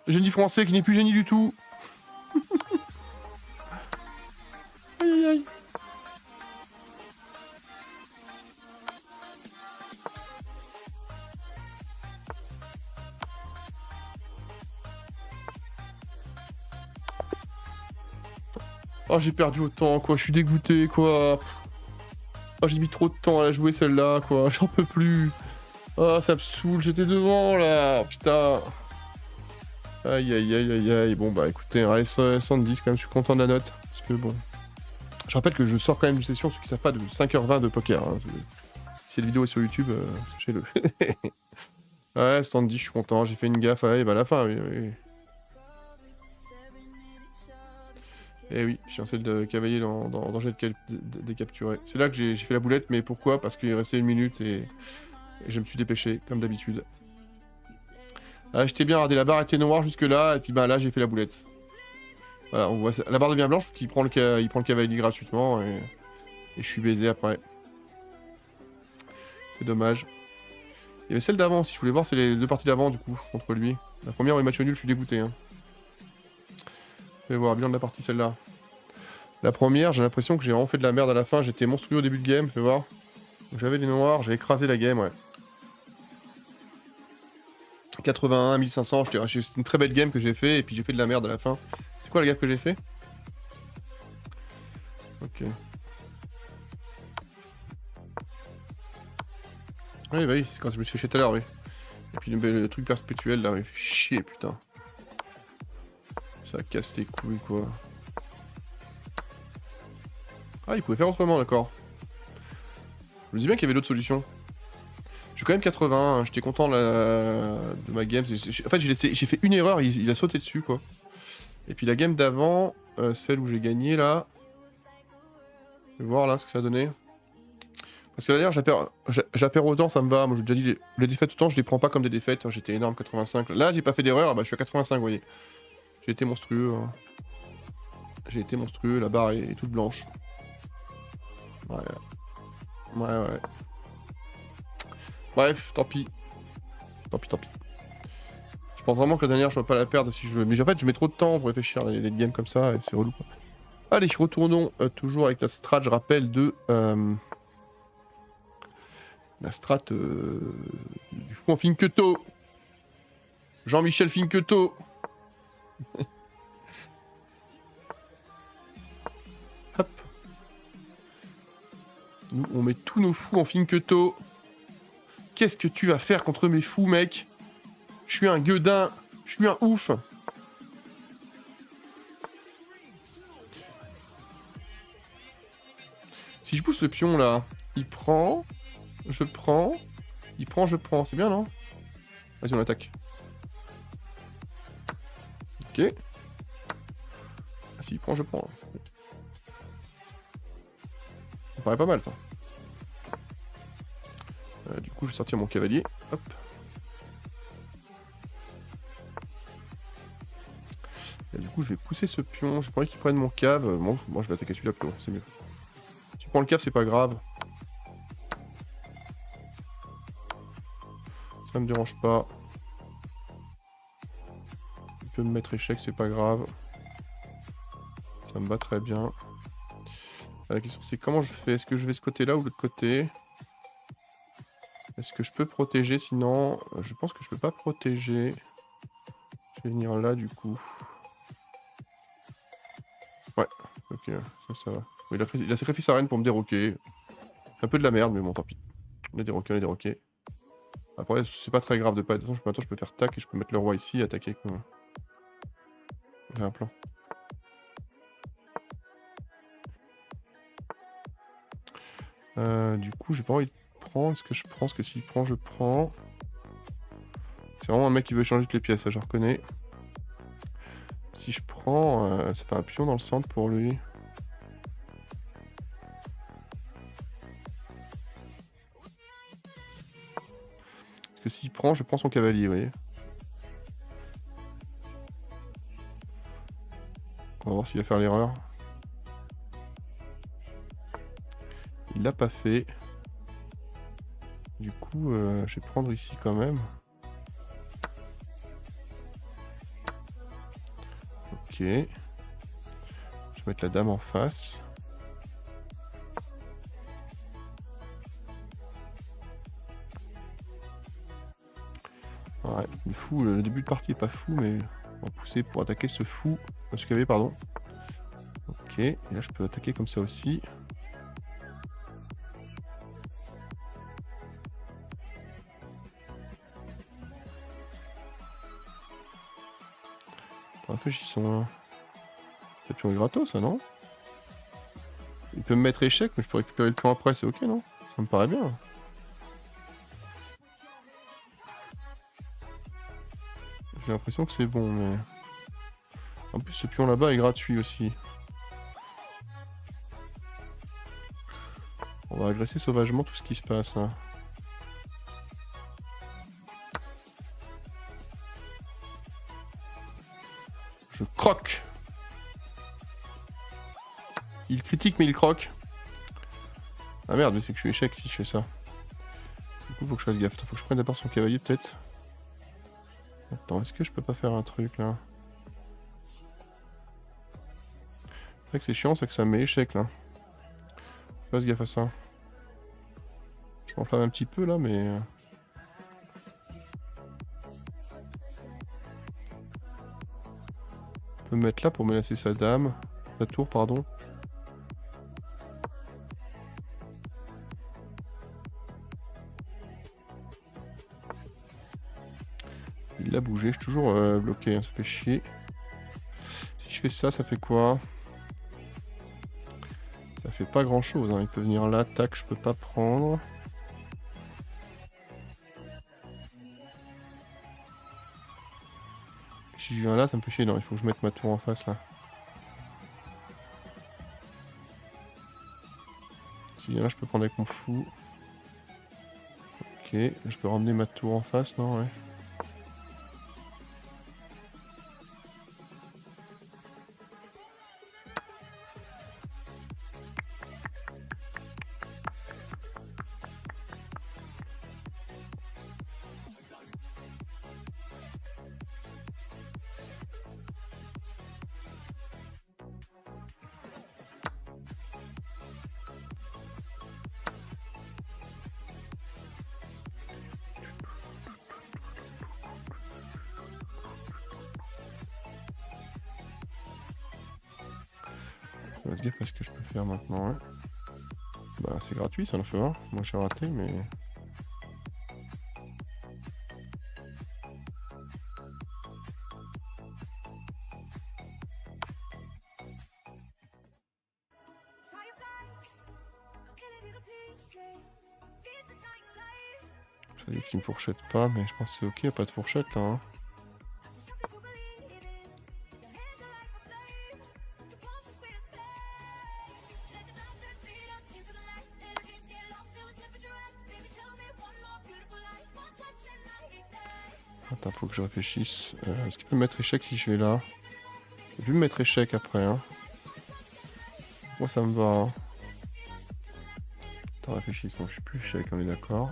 A: Génie français qui n'est plus génie du tout! Aïe aïe aïe! Oh j'ai perdu autant quoi, je suis dégoûté quoi. Oh j'ai mis trop de temps à la jouer celle-là quoi, j'en peux plus. Oh ça me saoule, j'étais devant là, putain. Aïe aïe aïe aïe aïe, bon bah écoutez, allez 70 quand même, je suis content de la note. Parce que bon. Je rappelle que je sors quand même d'une session, ceux qui savent pas, de 5h20 de poker. Hein. Si la vidéo est sur YouTube, sachez-le. Ouais, 70, je suis content, j'ai fait une gaffe, ouais, bah à la fin, oui. Oui. Eh oui, j'ai lancé le cavalier dans danger de décapturer. C'est là que j'ai fait la boulette, mais pourquoi? Parce qu'il restait 1 minute et je me suis dépêché, comme d'habitude. Ah, j'étais bien, regardez, la barre était noire jusque là, et puis bah là j'ai fait la boulette. Voilà, on voit ça. La barre devient blanche, il prend le cavalier gratuitement, et je suis baisé après. C'est dommage. Il y avait celle d'avant aussi, je voulais voir, c'est les 2 parties d'avant du coup, contre lui. La première, oui, match nul, je suis dégoûté. Hein. Je vais voir, bilan de la partie celle-là. La première, j'ai l'impression que j'ai vraiment fait de la merde à la fin, j'étais monstrueux au début de game, fais voir. J'avais des noirs, j'ai écrasé la game, ouais. 81, 1500, c'est une très belle game que j'ai fait, et puis j'ai fait de la merde à la fin. C'est quoi la gaffe que j'ai fait? Ok. Oui, bah oui, c'est quand je me suis fait chier tout à l'heure, oui. Et puis le truc perpétuel, là, il fait chier, putain. Ça casse tes couilles, quoi. Ah, il pouvait faire autrement, d'accord. Je me dis bien qu'il y avait d'autres solutions. J'ai quand même 80, hein, j'étais content de ma game. En fait, j'ai fait une erreur, il a sauté dessus, quoi. Et puis la game d'avant, celle où j'ai gagné, là... Je vais voir, là, ce que ça a donné. Parce que d'ailleurs, j'appaire autant, ça me va. Moi, j'ai déjà dit, les défaites autant, je les prends pas comme des défaites. J'étais énorme, 85. Là, j'ai pas fait d'erreur, bah, je suis à 85, vous voyez. J'ai été monstrueux. Hein. J'ai été monstrueux, la barre est toute blanche. Ouais. Ouais. Bref, tant pis. Tant pis. Je pense vraiment que la dernière, je vais pas la perdre si je... Mais en fait, je mets trop de temps pour réfléchir à les games comme ça, et c'est relou, quoi. Allez, retournons toujours avec la strat, je rappelle, de... la strat du fou en Finketo. Jean-Michel Finketo. Hop. Nous, on met tous nos fous en Finketo. Qu'est-ce que tu vas faire contre mes fous, mec? Je suis un gueudin. Je suis un ouf. Si je pousse le pion, là, il prend... Je prends... Il prend, je prends. C'est bien, non? Vas-y, on attaque. Ok. Ah, s'il prend, je prends. Ça paraît pas mal, ça. Du coup, je vais sortir mon cavalier. Hop. Et du coup, je vais pousser ce pion. J'ai pas envie qu'il prenne mon cave. Bon, moi, je vais attaquer celui-là plus haut. C'est mieux. Si tu prends le cave, c'est pas grave. Ça me dérange pas. Il peut me mettre échec, c'est pas grave. Ça me va très bien. La question, c'est comment je fais? Est-ce que je vais de ce côté-là ou de l'autre côté? Est-ce que je peux protéger? Sinon, je pense que je peux pas protéger. Je vais venir là, du coup. Ouais, ok, ça va. Oui, il a sacrifié sa reine pour me déroquer. Un peu de la merde, mais bon, tant pis. On est déroqué. Après, c'est pas très grave de pas être... Maintenant, je peux faire tac et je peux mettre le roi ici et attaquer avec moi. J'ai un plan. Du coup, j'ai pas envie de prendre. Est-ce que je prends? Parce que s'il prend, je prends. C'est vraiment un mec qui veut changer toutes les pièces, ça, je reconnais. Si je prends, ça fait un pion dans le centre pour lui. Parce que s'il prend, je prends son cavalier, vous voyez. On va voir s'il va faire l'erreur. Il l'a pas fait. Du coup, je vais prendre ici quand même. Ok. Je vais mettre la dame en face. Ouais, le fou, le début de partie est pas fou, mais on va pousser pour attaquer ce fou. Ce cavalier, pardon. Ok, et là je peux attaquer comme ça aussi. Réfléchissons. Le pion est gratos, ça, non? Il peut me mettre échec, mais je peux récupérer le pion après, c'est ok, non? Ça me paraît bien. J'ai l'impression que c'est bon, mais... En plus, ce pion là-bas est gratuit aussi. On va agresser sauvagement tout ce qui se passe, hein. Je croque. Il critique, mais il croque. Ah merde, c'est que je suis échec si je fais ça. Du coup, faut que je fasse gaffe. Faut que je prenne d'abord son cavalier, peut-être. Attends, est-ce que je peux pas faire un truc, là? C'est vrai que c'est chiant, c'est que ça me met échec, là. Fasse gaffe à ça. Je m'enflamme un petit peu, là, mais... On peut me mettre là pour menacer sa dame. Sa tour, pardon. Il a bougé, je suis toujours bloqué, hein, ça fait chier. Si je fais ça, ça fait quoi? Ça fait pas grand chose, hein. Il peut venir là, tac, je peux pas prendre. Si je viens là, ça me fait chier, non, il faut que je mette ma tour en face là. Si je viens là, je peux prendre avec mon fou. Ok, je peux ramener ma tour en face, non? Ouais. Fais gaffe à ce que je peux faire maintenant, ouais. Bah c'est gratuit ça, le feu, hein. Moi j'ai raté, mais... Ça dit qu'il me fourchette pas, mais je pense que c'est ok, y a pas de fourchette là, hein. Attends, faut que je réfléchisse. Est-ce qu'il peut me mettre échec si je vais là? Il peut me mettre échec après, hein. Moi ça me va, hein. Attends, réfléchissons, je suis plus échec, on est d'accord.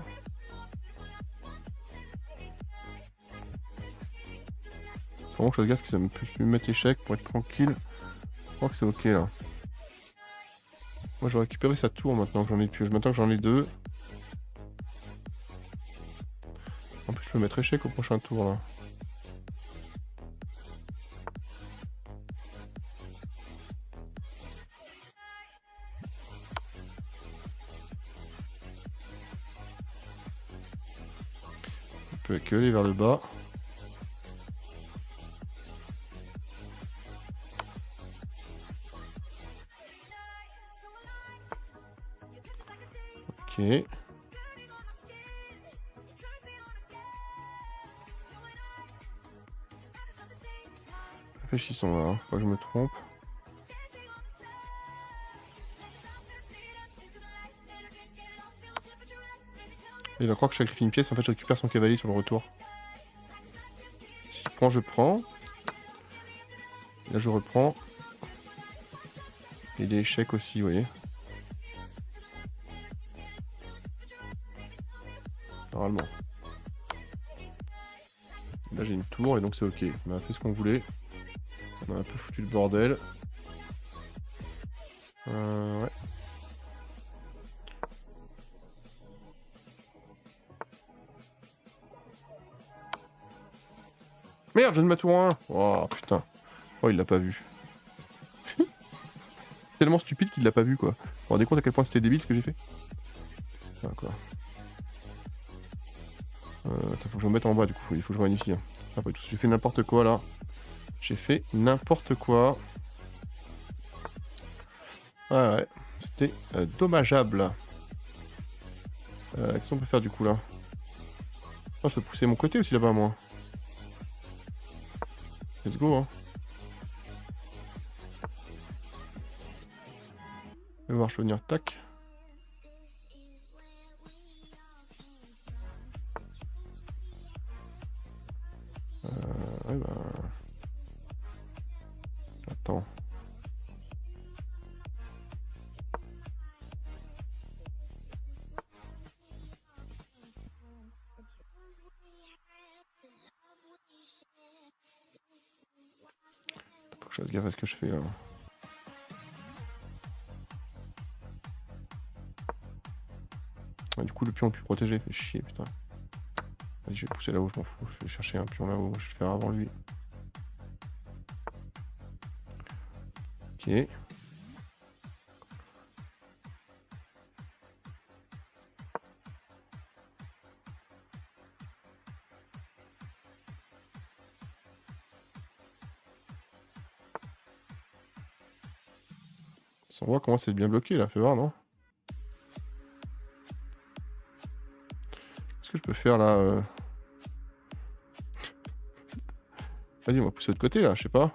A: Faut vraiment que je fasse gaffe que ça me puisse me mettre échec pour être tranquille. Je crois que c'est ok là. Moi je vais récupérer sa tour maintenant que j'en ai plus. Maintenant que j'en ai deux. En plus je peux mettre échec au prochain tour là. On peut que aller vers le bas. Ok. Réfléchissons là, hein. Faut pas que je me trompe. Il va croire que je sacrifie une pièce, en fait je récupère son cavalier sur le retour. Si je prends, je prends. Là je reprends. Et des échecs aussi, vous voyez. Normalement. Là j'ai une tour et donc c'est ok. On a fait ce qu'on voulait. On a un peu foutu le bordel. Ouais. Merde, je ne ma tour 1. Oh putain. Oh, il l'a pas vu. Tellement stupide qu'il l'a pas vu quoi. Vous vous rendez compte à quel point c'était débile ce que j'ai fait? Enfin, quoi. Attends, faut que je me mette en bas du coup. Il faut que je revienne ici. Hein. Après tout, j'ai fait n'importe quoi là. J'ai fait n'importe quoi. Ouais. C'était dommageable. Qu'est-ce qu'on peut faire du coup là? Oh, je peux pousser mon côté aussi là-bas moi. Let's go hein. Je vais voir, je peux venir tac. Ouais bah... Attends. Faut que je fasse gaffe à ce que je fais là. Ouais, du coup le pion est plus protégé, fait chier putain. Vas-y, je vais pousser là-haut, je m'en fous. Je vais chercher un pion là-haut, je vais faire avant lui. Ok. On voit comment c'est bien bloqué là, fais voir, non? Qu'est-ce que je peux faire là Vas-y, on va pousser de l'autre côté là, je sais pas.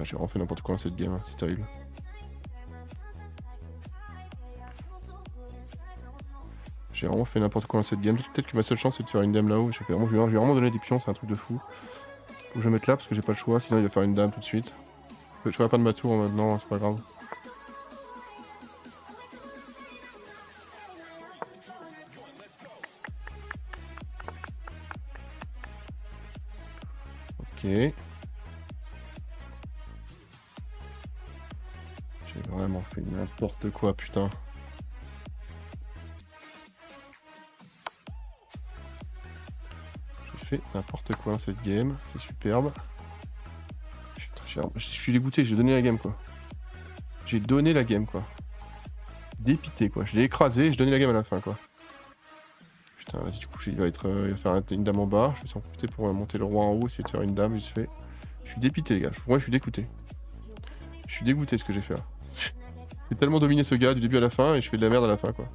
A: J'ai vraiment fait n'importe quoi dans cette game, hein. C'est terrible. J'ai vraiment fait n'importe quoi dans cette game. Peut-être que ma seule chance c'est de faire une dame là-haut. J'ai vraiment donné des pions, c'est un truc de fou. Faut que je me mette là parce que j'ai pas le choix, sinon il va faire une dame tout de suite. Je ferai pas de ma tour maintenant, c'est pas grave. Ok. J'ai vraiment fait n'importe quoi, putain. J'ai fait n'importe quoi dans cette game, c'est superbe. Je suis dégoûté, j'ai donné la game quoi. J'ai donné la game quoi. Dépité quoi, je l'ai écrasé et je donnais la game à la fin quoi. Putain, vas-y, du coup, il va faire une dame en bas. Je vais s'en profiter pour monter le roi en haut, essayer de faire une dame, vite fait. Je suis dépité, les gars. Moi, je suis dégoûté. Je suis dégoûté ce que j'ai fait là. J'ai tellement dominé ce gars du début à la fin et je fais de la merde à la fin quoi.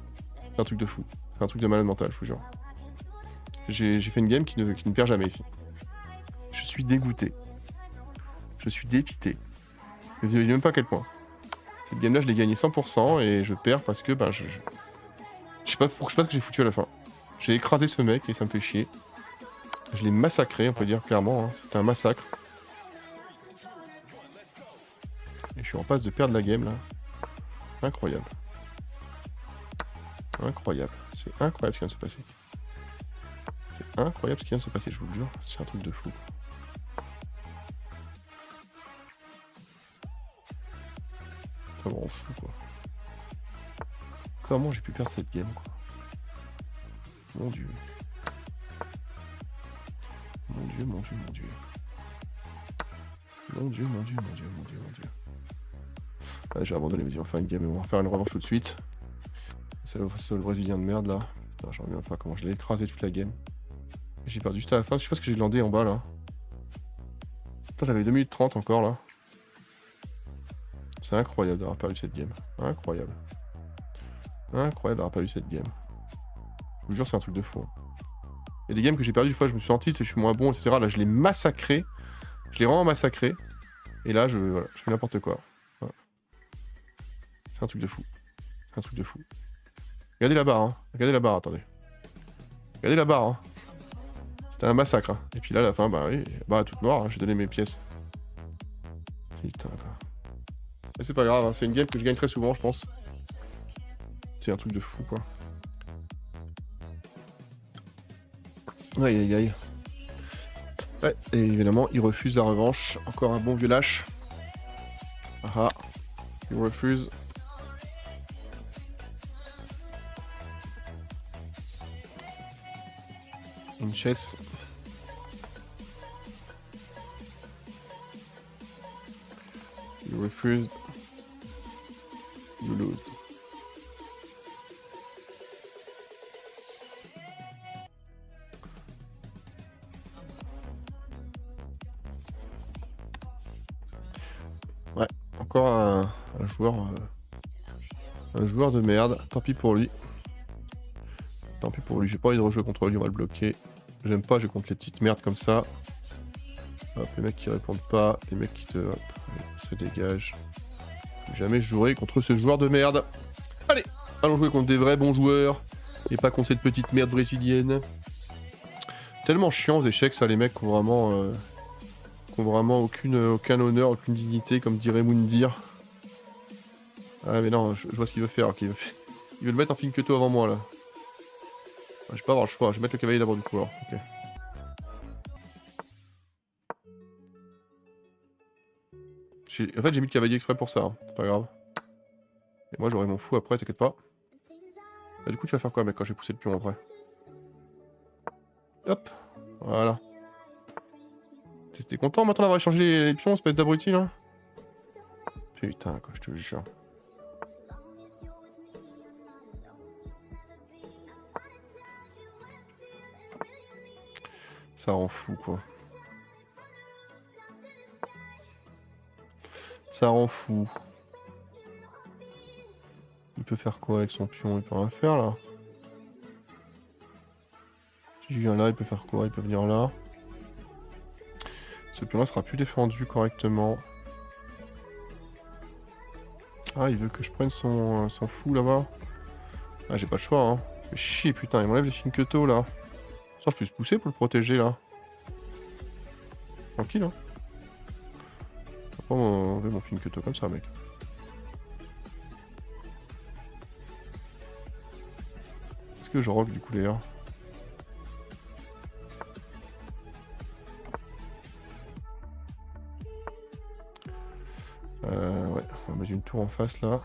A: C'est un truc de fou. C'est un truc de malade mental, je vous jure. J'ai fait une game qui ne perd jamais ici. Je suis dégoûté. Je suis dépité. Je ne sais même pas à quel point. Cette game là, je l'ai gagnée 100% et je perds parce que je sais pas ce que j'ai foutu à la fin. J'ai écrasé ce mec et ça me fait chier. Je l'ai massacré, on peut dire clairement. Hein. C'était un massacre. Et je suis en passe de perdre la game là. Incroyable. Incroyable. C'est incroyable ce qui vient de se passer. C'est incroyable ce qui vient de se passer, je vous le jure. C'est un truc de fou. Ça me rend fou quoi. Comment j'ai pu perdre cette game quoi. Mon dieu. Mon dieu, mon dieu, mon dieu. Mon dieu, mon dieu, mon dieu, mon dieu, mon dieu. Ah, j'ai abandonné, vas-y, on va faire une game et on va faire une revanche tout de suite. C'est le Brésilien de merde là. Putain, j'en reviens pas comment je l'ai écrasé toute la game. J'ai perdu juste à la fin, je sais pas ce que j'ai landé en bas là. Putain, j'avais 2 minutes 30 encore là. C'est incroyable d'avoir perdu cette game. Incroyable. Incroyable d'avoir perdu cette game. Je vous jure, c'est un truc de fou. Hein. Il y a des games que j'ai perdu, des fois je me suis senti, je suis moins bon, etc. Là, je l'ai massacré. Je l'ai vraiment massacré. Et là, voilà, je fais n'importe quoi. Voilà. C'est un truc de fou. C'est un truc de fou. Regardez la barre, hein. Regardez la barre, attendez. Regardez la barre, hein. C'était un massacre. Hein. Et puis là, à la fin, bah oui, la barre est toute noire, hein. J'ai donné mes pièces. Putain, là. Mais c'est pas grave, hein. C'est une game que je gagne très souvent, je pense. C'est un truc de fou, quoi. Aïe, aïe, aïe. Ouais, et évidemment, il refuse la revanche. Encore un bon vieux lâche. Ah, il refuse. Une chaise. You refuse. You lose. Ouais, encore un joueur de merde. Tant pis pour lui. Tant pis pour lui, j'ai pas envie de rejouer contre lui, on va le bloquer. J'aime pas jouer contre les petites merdes comme ça. Hop, les mecs qui répondent pas, les mecs qui te... Hop, allez, se dégagent. Jamais je jouerai contre ce joueur de merde. Allez, allons jouer contre des vrais bons joueurs. Et pas contre cette petite merde brésilienne. Tellement chiant aux échecs ça, les mecs qui ont vraiment aucun honneur, aucune dignité, comme dirait Moundir. Ah mais non, je vois ce qu'il veut faire. Okay, il veut le mettre en film que toi avant moi là. Je vais pas avoir le choix, je vais mettre le cavalier d'abord du coup alors. Ok. En fait j'ai mis le cavalier exprès pour ça, hein. C'est pas grave. Et moi j'aurai mon fou après, t'inquiète pas. Bah, du coup tu vas faire quoi mec quand je vais pousser le pion après? Hop, voilà. T'es content maintenant d'avoir échangé les pions, espèce d'abruti là? Putain quoi, je te jure. Ça rend fou quoi. Ça rend fou. Il peut faire quoi avec son pion? Il peut rien faire là. Si je viens là, il peut faire quoi? Il peut venir là. Ce pion là sera plus défendu correctement. Ah, il veut que je prenne son fou là-bas. Ah, j'ai pas de choix, hein. Fais chier, putain, il m'enlève les Finketo là. Ça, je peux se pousser pour le protéger là. Tranquille, hein. Je vais pas m'enlever mon Finketo comme ça, mec. Est-ce que je rock du coup d'ailleurs? Ouais, on va mettre une tour en face là.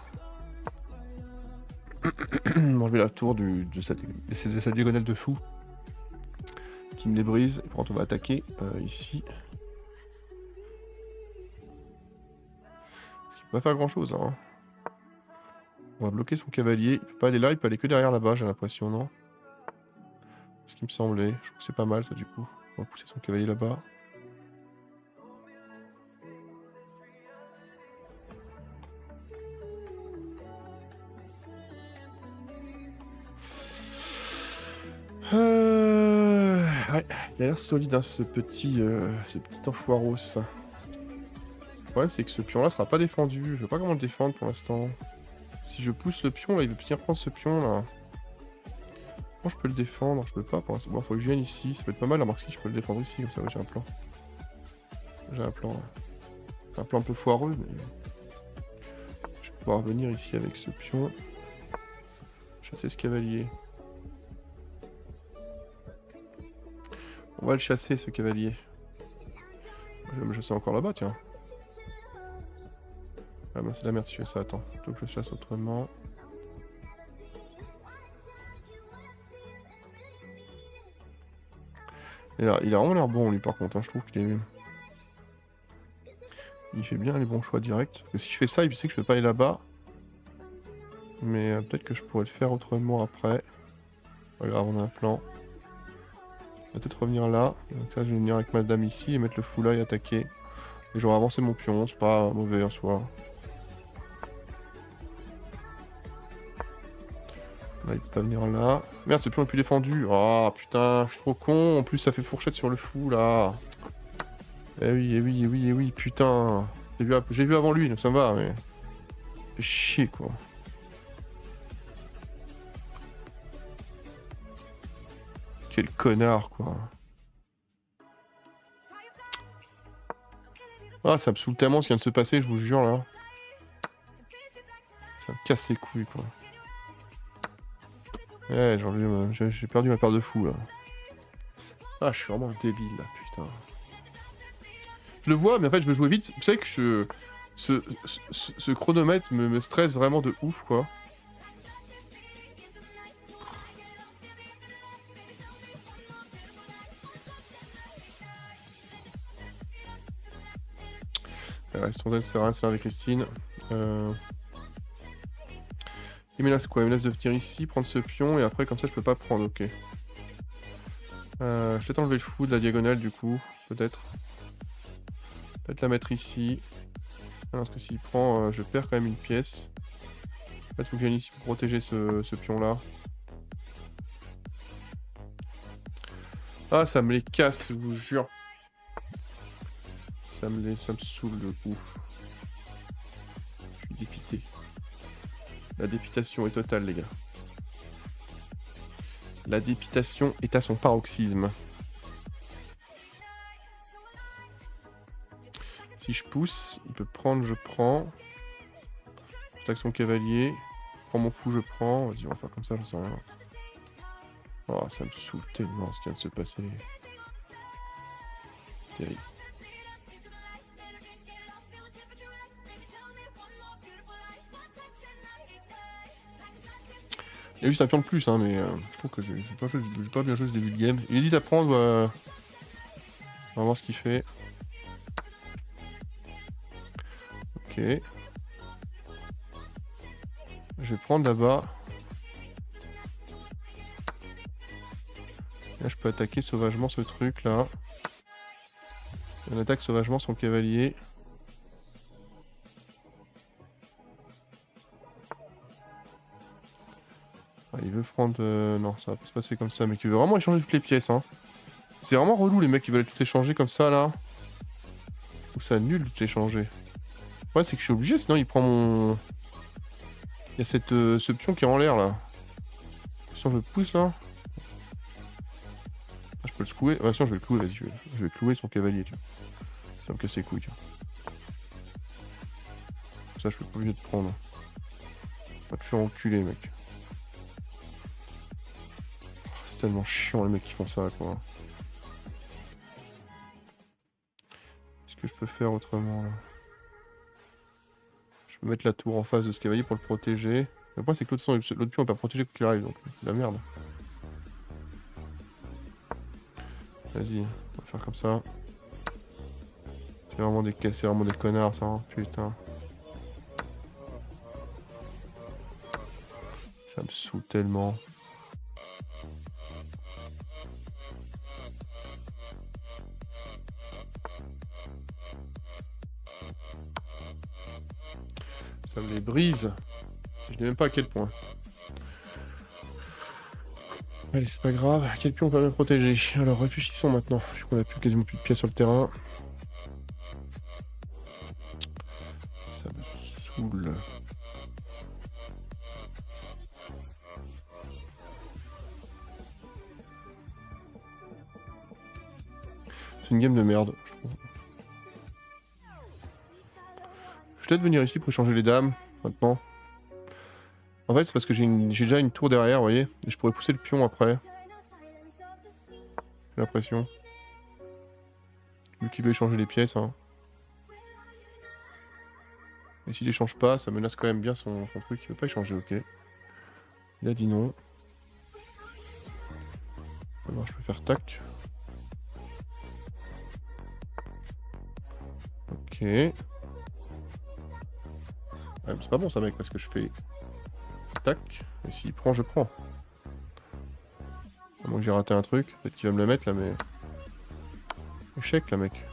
A: M'enlever la tour de sa diagonale de fou. Qui me les brise. Et par contre, on va attaquer ici. Ce qui peut pas faire grand chose, hein. On va bloquer son cavalier. Il peut pas aller là, il peut aller que derrière là-bas, j'ai l'impression, non? Ce qui me semblait. Je trouve que c'est pas mal ça du coup. On va pousser son cavalier là-bas. Ouais, il a l'air solide hein, ce petit enfoiros. Le problème c'est que ce pion là sera pas défendu. Je sais pas comment le défendre pour l'instant. Si je pousse le pion là, il veut venir prendre ce pion là. Comment je peux le défendre? Je peux pas pour l'instant. Bon, faut que je vienne ici. Ça peut être pas mal. Remarque si je peux le défendre ici comme ça. Ouais, j'ai un plan. J'ai un plan. Un plan un peu foireux, mais je vais pouvoir venir ici avec ce pion. Chasser ce cavalier. On va le chasser ce cavalier. Je vais me chasser encore là-bas, tiens. Ah bah c'est la merde si je fais ça, attends. Faut que je chasse autrement. Et là, il a vraiment l'air bon lui par contre, hein, je trouve qu'il est... Il fait bien les bons choix directs. Parce que si je fais ça, il sait que je peux pas aller là-bas. Mais peut-être que je pourrais le faire autrement après. Pas grave, on a un plan. On va peut-être revenir là. Donc ça, je vais venir avec madame ici et mettre le fou là et attaquer. Et j'aurai avancé mon pion, c'est pas mauvais en soi. Là, il peut pas venir là. Merde, ce pion est plus défendu. Oh putain, je suis trop con. En plus, ça fait fourchette sur le fou là. Eh oui, eh oui, eh oui, eh oui, putain. J'ai vu avant lui, donc ça me va, mais... Fait chier, quoi. Quel connard, quoi. Ah, ça me saoule tellement ce qui vient de se passer, je vous jure, là. Ça me casse les couilles, quoi. Ouais, j'ai perdu ma paire de fous, là. Ah, je suis vraiment débile, là, putain. Je le vois, mais en fait, je veux jouer vite. Vous savez que ce chronomètre me stresse vraiment de ouf, quoi. Restons dans le Serra, c'est là avec Christine. Il me laisse quoi? Il me laisse de venir ici, prendre ce pion, et après, comme ça, je peux pas prendre, ok. Je vais peut-être enlever le fou de la diagonale, du coup, peut-être. Peut-être la mettre ici. Ah, parce que s'il prend, je perds quand même une pièce. En fait, il faut que je vienne ici pour protéger ce pion-là. Ah, ça me les casse, je vous jure. Ça me saoule de ouf. Je suis dépité. La dépitation est totale, les gars. La dépitation est à son paroxysme. Si je pousse, il peut prendre, je prends. J'attaque son cavalier. Prends mon fou, je prends. Vas-y, on va faire comme ça, j'en sais rien. Oh, ça me saoule tellement ce qui vient de se passer. Terrible. Il y a juste un pion de plus, hein, mais je trouve que j'ai pas bien joué ce début de game. Il hésite à prendre. On va voir ce qu'il fait. Ok. Je vais prendre là-bas. Là, je peux attaquer sauvagement ce truc là. On attaque sauvagement son cavalier. Ah, il veut prendre... Non, ça va pas se passer comme ça, mais il veut vraiment échanger toutes les pièces. Hein. C'est vraiment relou les mecs qui veulent tout échanger comme ça là. Ou ça nul tout échanger. Ouais, c'est que je suis obligé, sinon il prend mon... Il y a ce pion qui est en l'air là. Sinon je le pousse là. Ah, je peux le secouer. Ouais, sinon je vais le clouer, vas-y, je vais clouer son cavalier, tiens. Ça me casse les couilles, tiens. Ça je suis pas obligé de prendre. Pas te faire enculer, mec. Oh, c'est tellement chiant les mecs qui font ça, quoi. Qu'est-ce que je peux faire autrement là? Je peux mettre la tour en face de ce cavalier pour le protéger. Le point c'est que l'autre pion n'est pas protégé quoi qu'il arrive, donc c'est de la merde. Vas-y, on va faire comme ça. C'est vraiment des connards ça, hein. Putain. Ça me saoule tellement. Ça me les brise. Je n'ai même pas à quel point. Allez, c'est pas grave. Quel pion on peut bien protéger? Alors, réfléchissons maintenant. Vu qu'on a plus quasiment plus de pièces sur le terrain. Ça me saoule. C'est une game de merde, je trouve. Je vais peut-être venir ici pour échanger les dames, maintenant. En fait, c'est parce que j'ai déjà une tour derrière, vous voyez. Et je pourrais pousser le pion après. J'ai l'impression. Vu qu'il veut échanger les pièces, hein. Et s'il échange pas, ça menace quand même bien son truc. Il veut pas échanger, ok. Il a dit non. Alors, je peux faire tac. Ok. Ouais, c'est pas bon ça, mec, parce que je fais tac. Et s'il prend, je prends. À moins que j'ai raté un truc. Peut-être qu'il va me le mettre là, mais. Échec là, mec.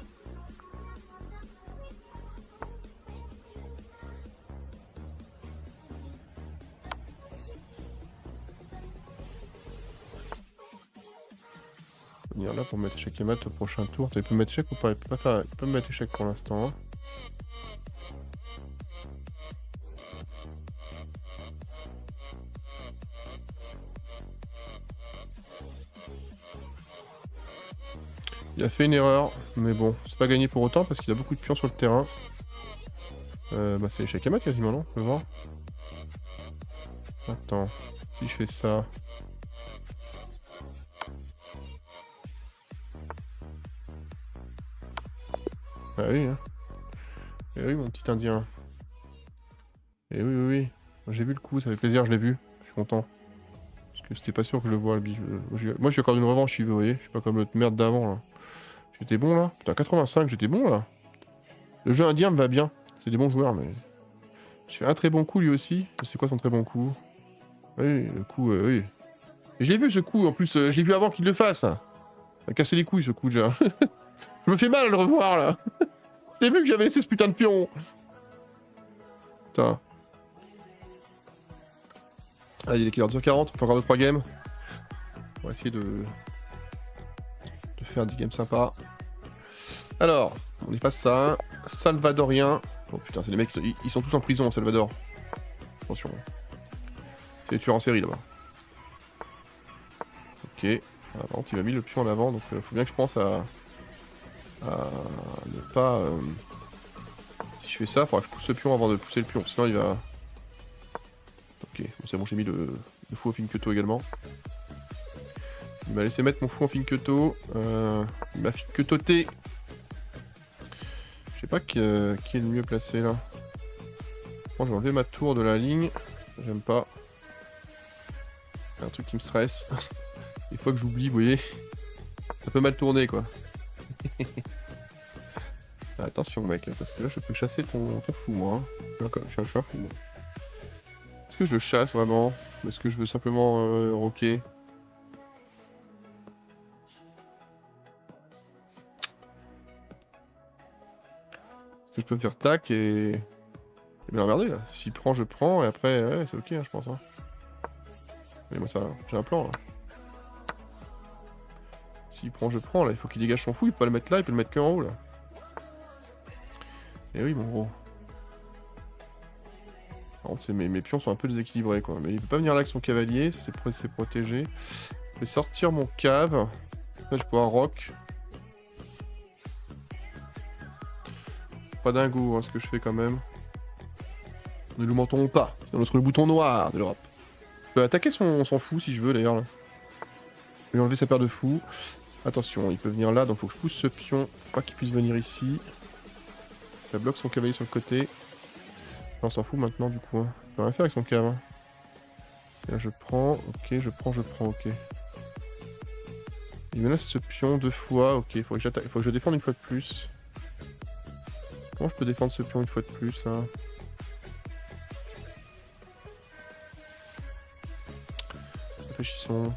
A: Venir là pour mettre échec et mat au prochain tour. Tu peux me mettre échec ou pas? Il peut me mettre échec pour l'instant. Hein. Il a fait une erreur, mais bon, c'est pas gagné pour autant parce qu'il a beaucoup de pions sur le terrain. Bah c'est échec et mat quasiment, non? On peut voir. Attends, si je fais ça... Ah oui, hein. Eh oui, mon petit indien. Eh oui, oui, oui. J'ai vu le coup, ça fait plaisir, je l'ai vu. Je suis content. Parce que c'était pas sûr que je le vois, le bif. Moi, je suis encore d'une revanche, si vous voyez. Je suis pas comme l'autre merde d'avant, là. J'étais bon, là. Putain, 85, j'étais bon, là. Le jeu indien me va bien. C'est des bons joueurs, mais... Je fais un très bon coup, lui aussi. C'est quoi son très bon coup? Oui, le coup, oui. Et je l'ai vu, ce coup, en plus. Je l'ai vu avant qu'il le fasse. Ça a cassé les couilles, ce coup, déjà. Je me fais mal à le revoir, là. Je l'ai vu que j'avais laissé ce putain de pion. Putain. Allez, il est quelle heure? 2h40, on fait encore 2-3 games. On va essayer de faire des games sympas. Alors, on y passe ça. Salvadorien. Oh putain, c'est les mecs, ils sont tous en prison, Salvador. Attention. C'est les tueurs en série, là-bas. Ok. Ah, par contre, il m'a mis le pion en avant, donc faut bien que je pense à ne pas... Si je fais ça, il faudra que je pousse le pion avant de pousser le pion, sinon il va... Ok, bon, c'est bon, j'ai mis le fou au Finketo également. Il m'a laissé mettre mon fou en Finketo. Il m'a Finketoté. Je sais pas qui est le mieux placé là. Bon, je vais enlever ma tour de la ligne. J'aime pas. C'est un truc qui me stresse. Des fois que j'oublie, vous voyez. Ça peut mal tourner quoi. Ah, attention mec, parce que là je peux chasser ton fou moi. Hein. Je suis un chat fou. Est-ce que je le chasse vraiment? Ou est-ce que je veux simplement rocker? Est-ce que je peux faire tac et... Il m'a emmerdé là. S'il prend, je prends et après, ouais, c'est ok, hein, je pense. Hein. Mais moi, ça, j'ai un plan là. S'il prend, je prends là. Il faut qu'il dégage son fou. Il peut pas le mettre là, il peut le mettre que en haut là. Et oui, mon gros. Par contre, mes pions sont un peu déséquilibrés, quoi. Mais il peut pas venir là avec son cavalier, ça c'est protégé. Je vais sortir mon cave. Ça, je peux avoir rock. Pas dingo, hein, ce que je fais quand même. Ne nous mentons pas, c'est notre bouton noir de l'Europe. Je peux attaquer son fou si je veux d'ailleurs. Là. Je vais enlever sa paire de fous. Attention, il peut venir là, donc faut que je pousse ce pion pour pas qu'il puisse venir ici. Ça bloque son cavalier sur le côté. On s'en fout maintenant du coup. Hein. Il peut rien faire avec son cave. Hein. Et là je prends, ok, je prends, ok. Il menace ce pion 2 fois, ok, il faut que je défende une fois de plus. Comment je peux défendre ce pion une fois de plus hein Réfléchissons.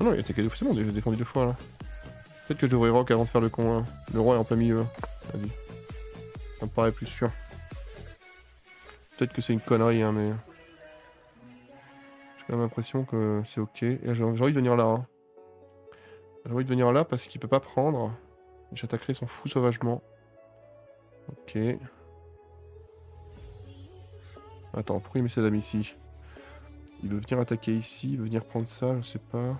A: Oh non, il a attaqué 2 fois, c'est bon, il a défendu 2 fois là. Peut-être que je devrais rock avant de faire le con. Hein. Le roi est en plein milieu. Vas-y. Ça me paraît plus sûr. Peut-être que c'est une connerie, hein, mais... J'ai quand même l'impression que c'est ok. Et j'ai envie de venir là. Hein. J'ai envie de venir là parce qu'il peut pas prendre. J'attaquerai son fou sauvagement. Ok. Attends, pourquoi il met ses dames ici? Il veut venir attaquer ici, il veut venir prendre ça, je sais pas.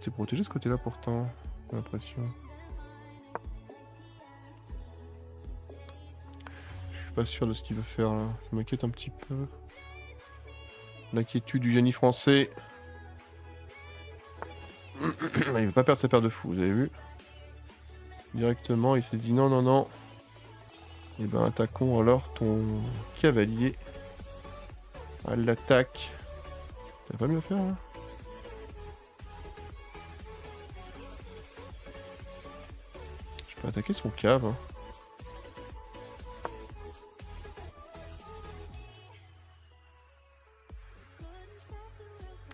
A: C'est protégé ce côté-là pourtant, j'ai l'impression. Je suis pas sûr de ce qu'il veut faire là, ça m'inquiète un petit peu. L'inquiétude du génie français. Il veut pas perdre sa paire de fous, vous avez vu? Directement, il s'est dit non, non, non. Et ben attaquons alors ton cavalier. À l'attaque. T'as pas mieux à faire là? Je peux attaquer son cave. Hein.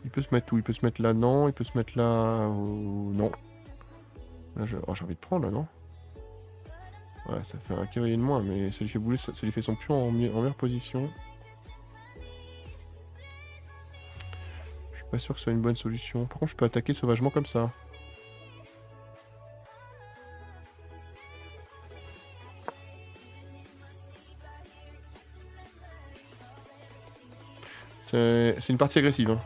A: Il peut se mettre où? Il peut se mettre là, non. Il peut se mettre là, non. Là, oh, j'ai envie de prendre là, non? Ouais, ça fait un cavalier de moins, mais ça lui fait bouler, ça lui fait son pion en meilleure position. Je suis pas sûr que ce soit une bonne solution. Par contre, je peux attaquer sauvagement comme ça. C'est une partie agressive. Hein.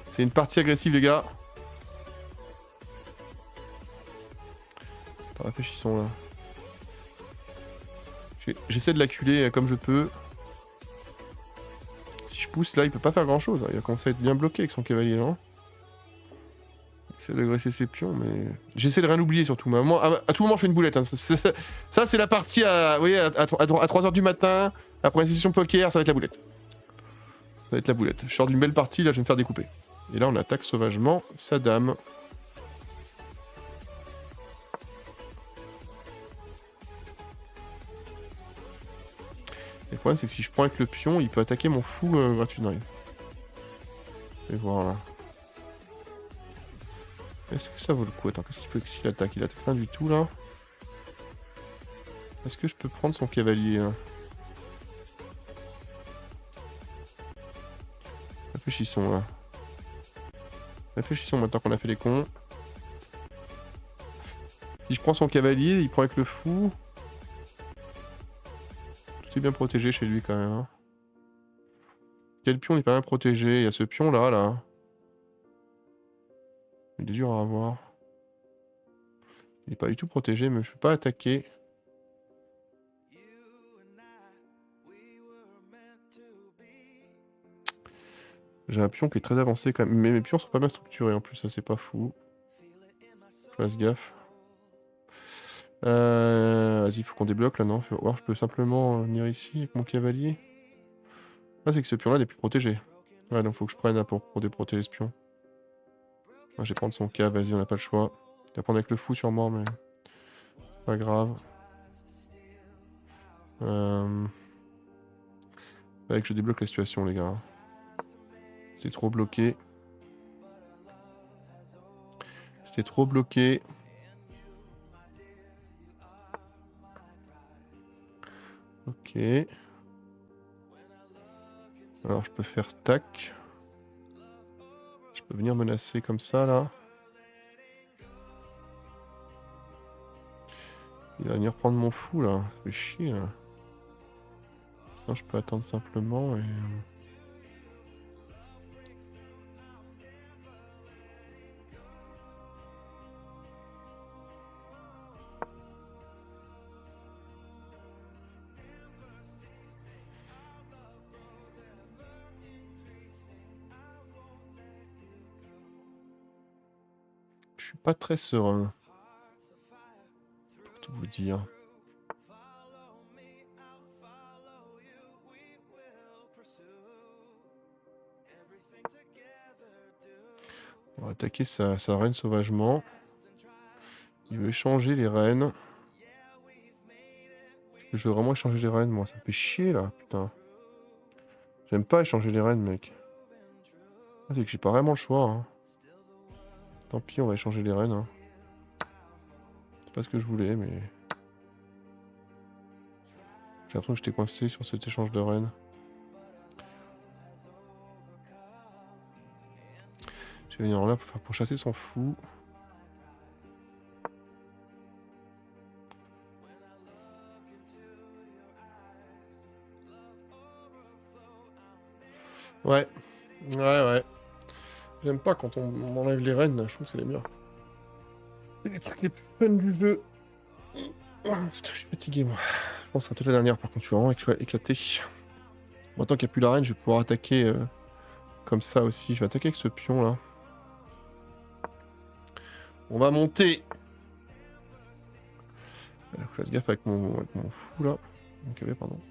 A: C'est une partie agressive, les gars. Attends, réfléchissons là. J'essaie de l'acculer comme je peux. Si je pousse là, il peut pas faire grand chose. Hein. Il va commencer à être bien bloqué avec son cavalier, non? J'essaie d'agresser ses pions, mais... J'essaie de rien oublier surtout. Mais à tout moment, je fais une boulette. Hein. Ça, c'est la partie à, vous voyez, à 3h du matin, après une session poker, ça va être la boulette. Ça va être la boulette. Je sors d'une belle partie, là, je vais me faire découper. Et là, on attaque sauvagement sa dame. Et le problème, c'est que si je prends avec le pion, il peut attaquer mon fou gratuitement. Et voilà. Est-ce que ça vaut le coup? Attends, qu'est-ce qu'il attaque? Il attaque rien du tout, là. Est-ce que je peux prendre son cavalier, là? Réfléchissons, là. Réfléchissons maintenant qu'on a fait les cons. Si je prends son cavalier, il prend avec le fou. Tout est bien protégé chez lui, quand même. Hein. Quel pion n'est pas bien protégé? Il y a ce pion-là, là. Il est dur à avoir. Il n'est pas du tout protégé, mais je peux pas attaquer. J'ai un pion qui est très avancé quand même, mais mes pions sont pas bien structurés en plus, ça c'est pas fou. Je fasse gaffe. Vas-y, il faut qu'on débloque là, non? Ou alors je peux simplement venir ici avec mon cavalier. Ah, c'est que ce pion là n'est plus protégé. Ouais, donc faut que je prenne pour déprotéger ce pion. Ah, je vais prendre son cave, vas-y, on n'a pas le choix. Il va prendre avec le fou sûrement, mais... Pas grave. Fallait que je débloque la situation, les gars. C'était trop bloqué. C'était trop bloqué. Ok. Alors je peux faire tac. Je peux venir menacer comme ça là. Il va venir prendre mon fou là. Ça fait chier là. Sinon je peux attendre simplement et... Je suis pas très serein. Pour tout vous dire. On va attaquer sa reine sauvagement. Il veut échanger les reines. Je veux vraiment échanger les reines, moi. Ça me fait chier, là, putain. J'aime pas échanger les reines, mec. Ah, c'est que j'ai pas vraiment le choix, hein. Tant pis, on va échanger les reines, hein. C'est pas ce que je voulais, mais... J'ai l'impression que j'étais coincé sur cet échange de reines. Je vais venir là pour chasser son fou. Ouais. Ouais. J'aime pas quand on enlève les reines, je trouve que c'est les meilleurs. C'est les trucs les plus fun du jeu. Putain, je suis fatigué, moi. Je pense que c'est peut-être la dernière, par contre, je suis vraiment éclaté. Bon, tant qu'il n'y a plus la reine, je vais pouvoir attaquer comme ça aussi. Je vais attaquer avec ce pion, là. On va monter. Faut que je fasse gaffe avec mon fou, là. Mon KB, pardon.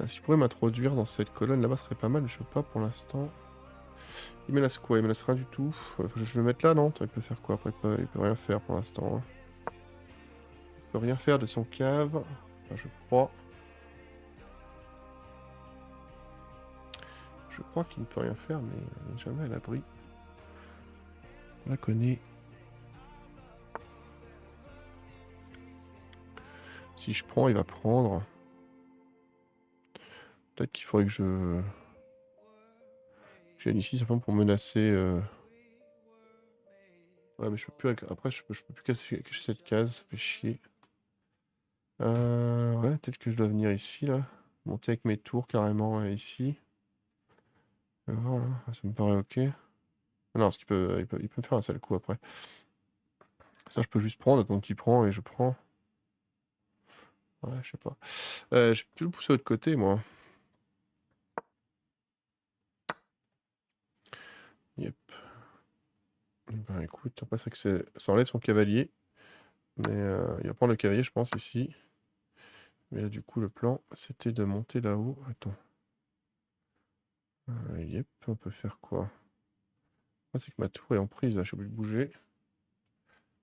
A: Si je pourrais m'introduire dans cette colonne là-bas, ce serait pas mal, mais je peux pas pour l'instant. Il me laisse quoi? Il me laisse rien du tout. Je vais le mettre là, non? Il peut faire quoi? Après, il peut rien faire pour l'instant. Il peut rien faire de son cave. Enfin, je crois. Je crois qu'il ne peut rien faire, mais il n'est jamais à l'abri. On la connaît. Si je prends, il va prendre. Peut-être qu'il faudrait que je vienne ici simplement pour menacer. Ouais, mais je peux plus. Après, je peux plus cacher cette case, ça fait chier. Ouais, peut-être que je dois venir ici, là. Monter avec mes tours carrément ici. Voilà, ça me paraît ok. Non, parce qu'il peut, il peut me faire un sale coup après. Ça, je peux juste prendre, donc il prend et je prends. Ouais, je sais pas. Je peux plus le pousser de l'autre côté, moi. Yep. Ben écoute, après c'est que ça enlève son cavalier. Mais il va prendre le cavalier, je pense, ici. Mais là, du coup, le plan, c'était de monter là-haut. Attends. Yep, on peut faire quoi? Ah, c'est que ma tour est en prise, là, je suis obligé de bouger.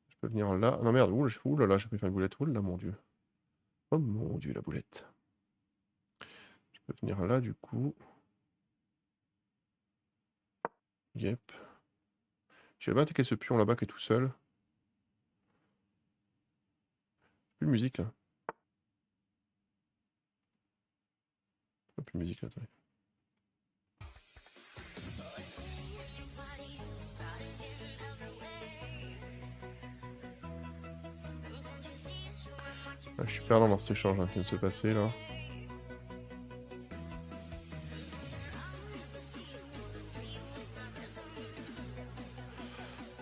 A: Je peux venir là. Non, merde, ouh là là, j'ai pu faire une boulette. Ouh là, mon dieu. Oh mon dieu, la boulette. Je peux venir là, du coup. Yep. J'ai bien attaqué ce pion là-bas qui est tout seul. Plus de musique, là. Plus de musique, là, attendez. Ah, je suis perdant dans cet échange qui vient de se passer, là.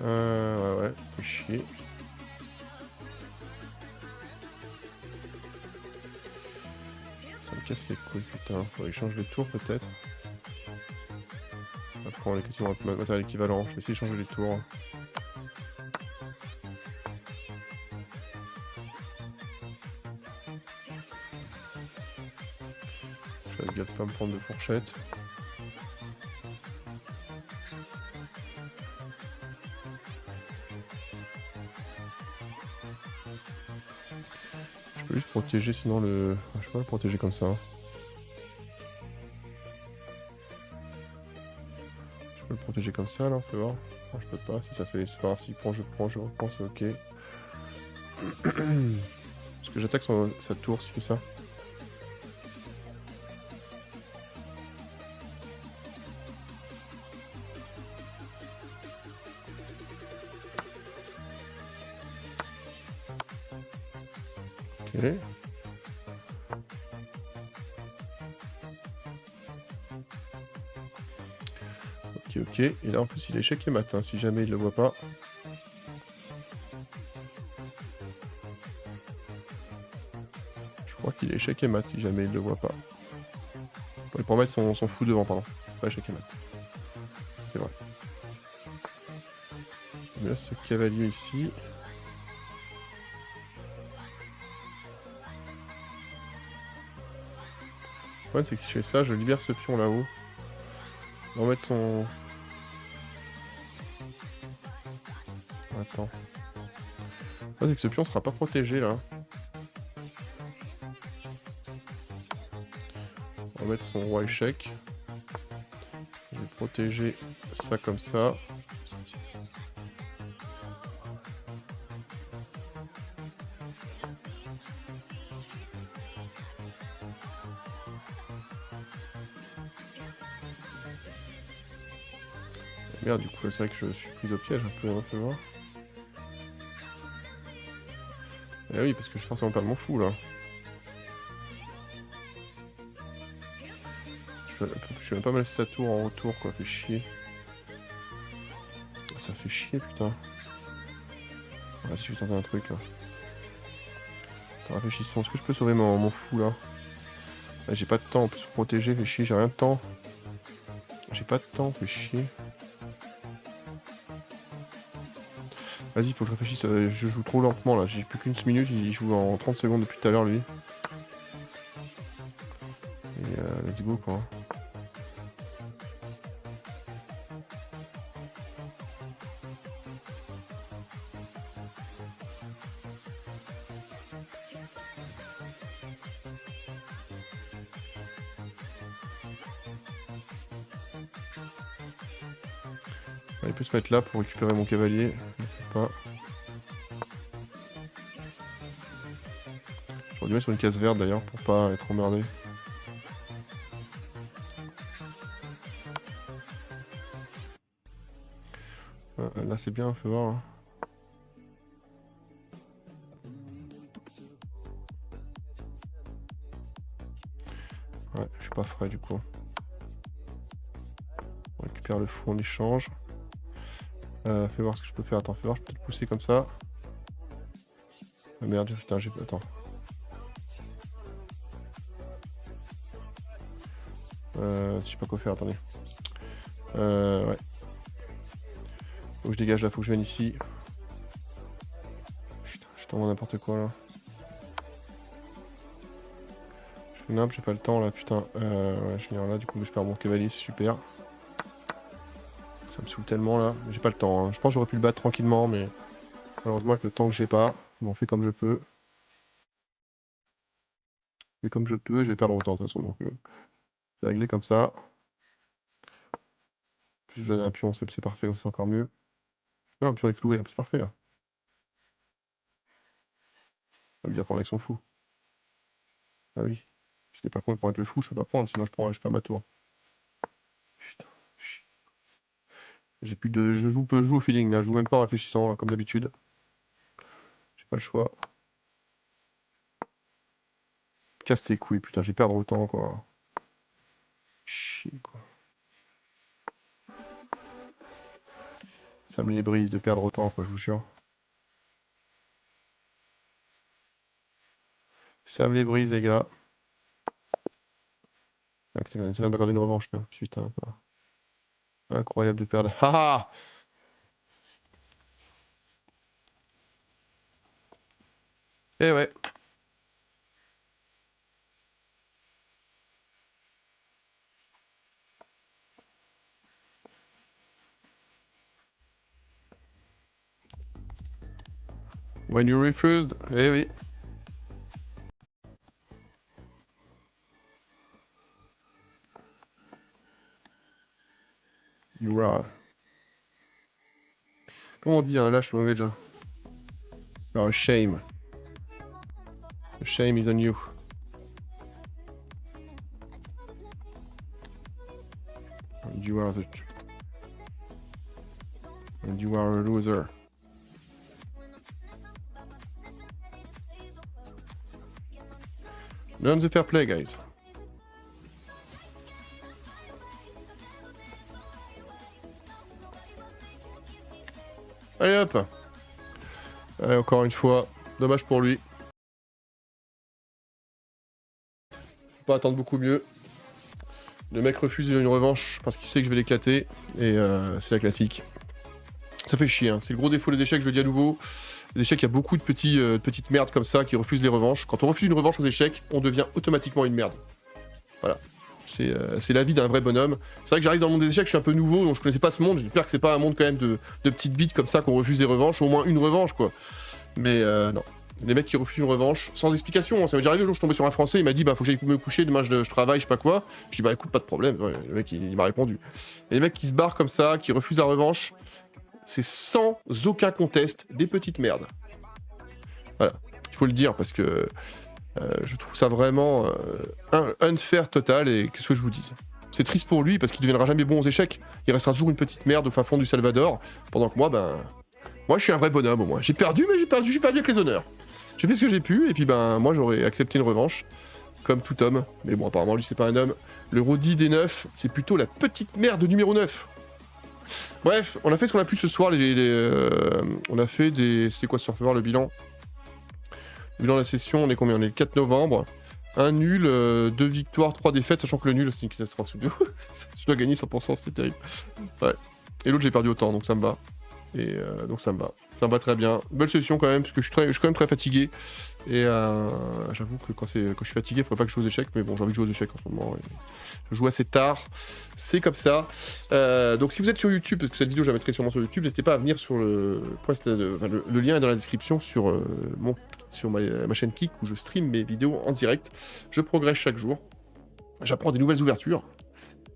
A: Ouais, fait chier. Ça me casse les couilles, putain. Faudrait que je change les tours, peut-être. Après, on est quasiment matériel équivalent. Je vais essayer de changer les tours. Je vais gaffe pas me prendre de fourchette. Je peux juste protéger sinon le... Je peux pas le protéger comme ça. Je peux le protéger comme ça là, on peut voir. Non, je peux pas, si ça fait... C'est pas grave, s'il prend, je reprends, c'est ok. Parce que j'attaque sa tour s'il fait ça. Ok. Ok. Et là, en plus, il est échec et mat, hein, si jamais il le voit pas. Je crois qu'il est échec et mat, si jamais il le voit pas. Il pourrait mettre son fou devant, pardon. C'est pas échec et mat. C'est vrai. Je mets là ce cavalier ici. Le problème, c'est que si je fais ça, je libère ce pion là-haut. On va mettre son... Attends. Le problème, c'est que ce pion sera pas protégé, là. On va mettre son roi échec. Je vais protéger ça comme ça. Merde, du coup, c'est vrai que je suis pris au piège un peu, hein, fais voir. Eh oui, parce que je vais forcément perdre mon fou, là. Je vais même pas me laisser sa tour en retour, quoi, fait chier. Ça fait chier, putain. Vas-y, je vais tenter un truc, là. Attends, réfléchissons, est-ce que je peux sauver mon fou, là? Ah, j'ai pas de temps, en plus, pour protéger, fait chier, j'ai rien de temps. J'ai pas de temps, fait chier. Vas-y, faut que je réfléchisse, je joue trop lentement, là. J'ai plus qu'une minute, il joue en 30 secondes depuis tout à l'heure, lui. Et let's go, quoi. Il peut se mettre là pour récupérer mon cavalier. Je sais pas. J'aurais dû mettre sur une case verte d'ailleurs pour pas être emmerdé. Là c'est bien, fais voir. Hein. Ouais, je suis pas frais du coup. On récupère le fou en échange. Fais voir ce que je peux faire. Attends, fais voir, je peux te pousser comme ça. Ah merde, putain, j'ai... Attends. Je sais pas quoi faire, attendez. Ouais. Faut que je dégage là, faut que je vienne ici. Putain, je t'envoie n'importe quoi là. Je fais nimp, j'ai pas le temps là, putain. Ouais, je viens là, du coup je perds mon cavalier, c'est super. Ça me saoule tellement là. J'ai pas le temps, hein. Je pense que j'aurais pu le battre tranquillement, mais malheureusement avec le temps que j'ai pas, je m'en fais comme je peux. Et comme je peux, je vais perdre autant de toute façon. Donc, je vais régler comme ça. Puis je donne un pion, c'est parfait, c'est encore mieux. Ah, un pion est cloué, c'est parfait là. Ça veut dire prendre avec son fou. Ah oui. Je n'étais pas con pour être le fou, je peux pas prendre, sinon je perds ma tour. Putain. J'ai plus de. Je joue au feeling là, je joue même pas en réfléchissant, là, comme d'habitude. J'ai pas le choix. Casse tes couilles, putain, j'ai perdu autant quoi. Chier quoi. Ça me les brise de perdre autant quoi, je vous jure. Ça me les brise les gars. Ah, putain, ça va m'accorder une revanche là. Putain quoi. Incroyable de perdre. Haha. Eh ouais. When you refused. Eh oui. You are. Comment on dit un lâche mauvais déjà? No, shame. The shame is on you. And you are the... And you are a loser. Learn the fair play, guys. Allez hop. Allez, encore une fois. Dommage pour lui. Faut pas attendre beaucoup mieux. Le mec refuse une revanche parce qu'il sait que je vais l'éclater. Et c'est la classique. Ça fait chier, hein. C'est le gros défaut des échecs, je le dis à nouveau. Les échecs, il y a beaucoup de petites merdes comme ça qui refusent les revanches. Quand on refuse une revanche aux échecs, on devient automatiquement une merde. Voilà. C'est la vie d'un vrai bonhomme. C'est vrai que j'arrive dans le monde des échecs, je suis un peu nouveau, donc je connaissais pas ce monde. J'espère que c'est pas un monde quand même de petites bites comme ça qu'on refuse des revanches, au moins une revanche quoi. Mais non. Les mecs qui refusent une revanche, sans explication, hein. Ça m'est déjà arrivé, le jour où je suis tombé sur un français, il m'a dit bah faut que j'aille me coucher, demain je travaille, je sais pas quoi. Je dis bah écoute, pas de problème, ouais, le mec il m'a répondu. Et les mecs qui se barrent comme ça, qui refusent la revanche, c'est sans aucun conteste des petites merdes. Voilà, il faut le dire parce que je trouve ça vraiment unfair total et qu'est-ce que je vous dise. C'est triste pour lui parce qu'il deviendra jamais bon aux échecs. Il restera toujours une petite merde au fin fond du Salvador. Pendant que moi, moi je suis un vrai bonhomme au moins. J'ai perdu, mais j'ai perdu avec les honneurs. J'ai fait ce que j'ai pu et puis moi j'aurais accepté une revanche. Comme tout homme. Mais bon, apparemment lui c'est pas un homme. Le Rodi des 9, c'est plutôt la petite merde numéro 9. Bref, on a fait ce qu'on a pu ce soir. On a fait des... C'est quoi Surfer, le bilan? Le bilan de la session, on est combien? On est le 4 novembre. Un nul, 2 victoires, 3 défaites, sachant que le nul, c'est une catastrophe studio. Je dois gagner 100%, c'était terrible. Ouais. Et l'autre, j'ai perdu autant, donc ça me va. Et donc ça me va. Ça me va très bien. Belle session quand même, parce que je suis quand même très fatigué. Et j'avoue que quand je suis fatigué, il faudrait pas que je joue aux échecs, mais bon, j'ai envie de jouer aux échecs en ce moment. Je joue assez tard, c'est comme ça. Donc si vous êtes sur YouTube, parce que cette vidéo je la mettrai sûrement sur YouTube, n'hésitez pas à venir sur le lien est dans la description sur ma chaîne Kik où je stream mes vidéos en direct. Je progresse chaque jour. J'apprends des nouvelles ouvertures.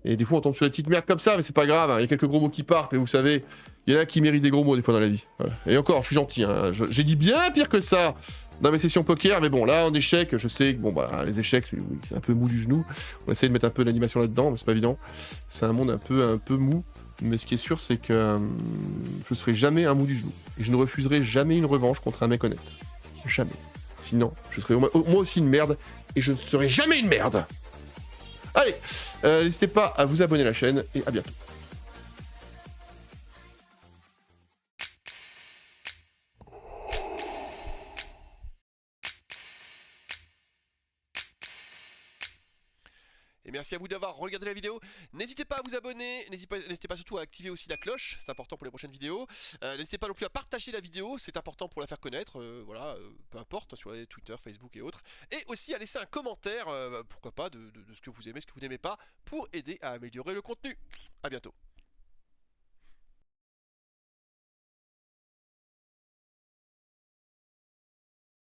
A: Et des fois on tombe sur des petites merdes comme ça, mais c'est pas grave, hein. Il y a quelques gros mots qui partent, mais vous savez, il y en a qui méritent des gros mots des fois dans la vie. Voilà. Et encore, je suis gentil, hein. J'ai dit bien pire que ça dans mes sessions poker, mais bon, là en échec, je sais que les échecs, c'est un peu mou du genou. On essaie de mettre un peu d'animation là-dedans, mais c'est pas évident. C'est un monde un peu mou, mais ce qui est sûr, c'est que je serai jamais un mou du genou. Et je ne refuserai jamais une revanche contre un mec honnête. Jamais. Sinon, je serai moi aussi une merde, et je ne serai jamais une merde. Allez, n'hésitez pas à vous abonner à la chaîne, et à bientôt.
B: Et merci à vous d'avoir regardé la vidéo. N'hésitez pas à vous abonner, n'hésitez pas surtout à activer aussi la cloche, c'est important pour les prochaines vidéos. N'hésitez pas non plus à partager la vidéo, c'est important pour la faire connaître, peu importe, sur les Twitter, Facebook et autres. Et aussi à laisser un commentaire, pourquoi pas, de ce que vous aimez, ce que vous n'aimez pas, pour aider à améliorer le contenu. A bientôt.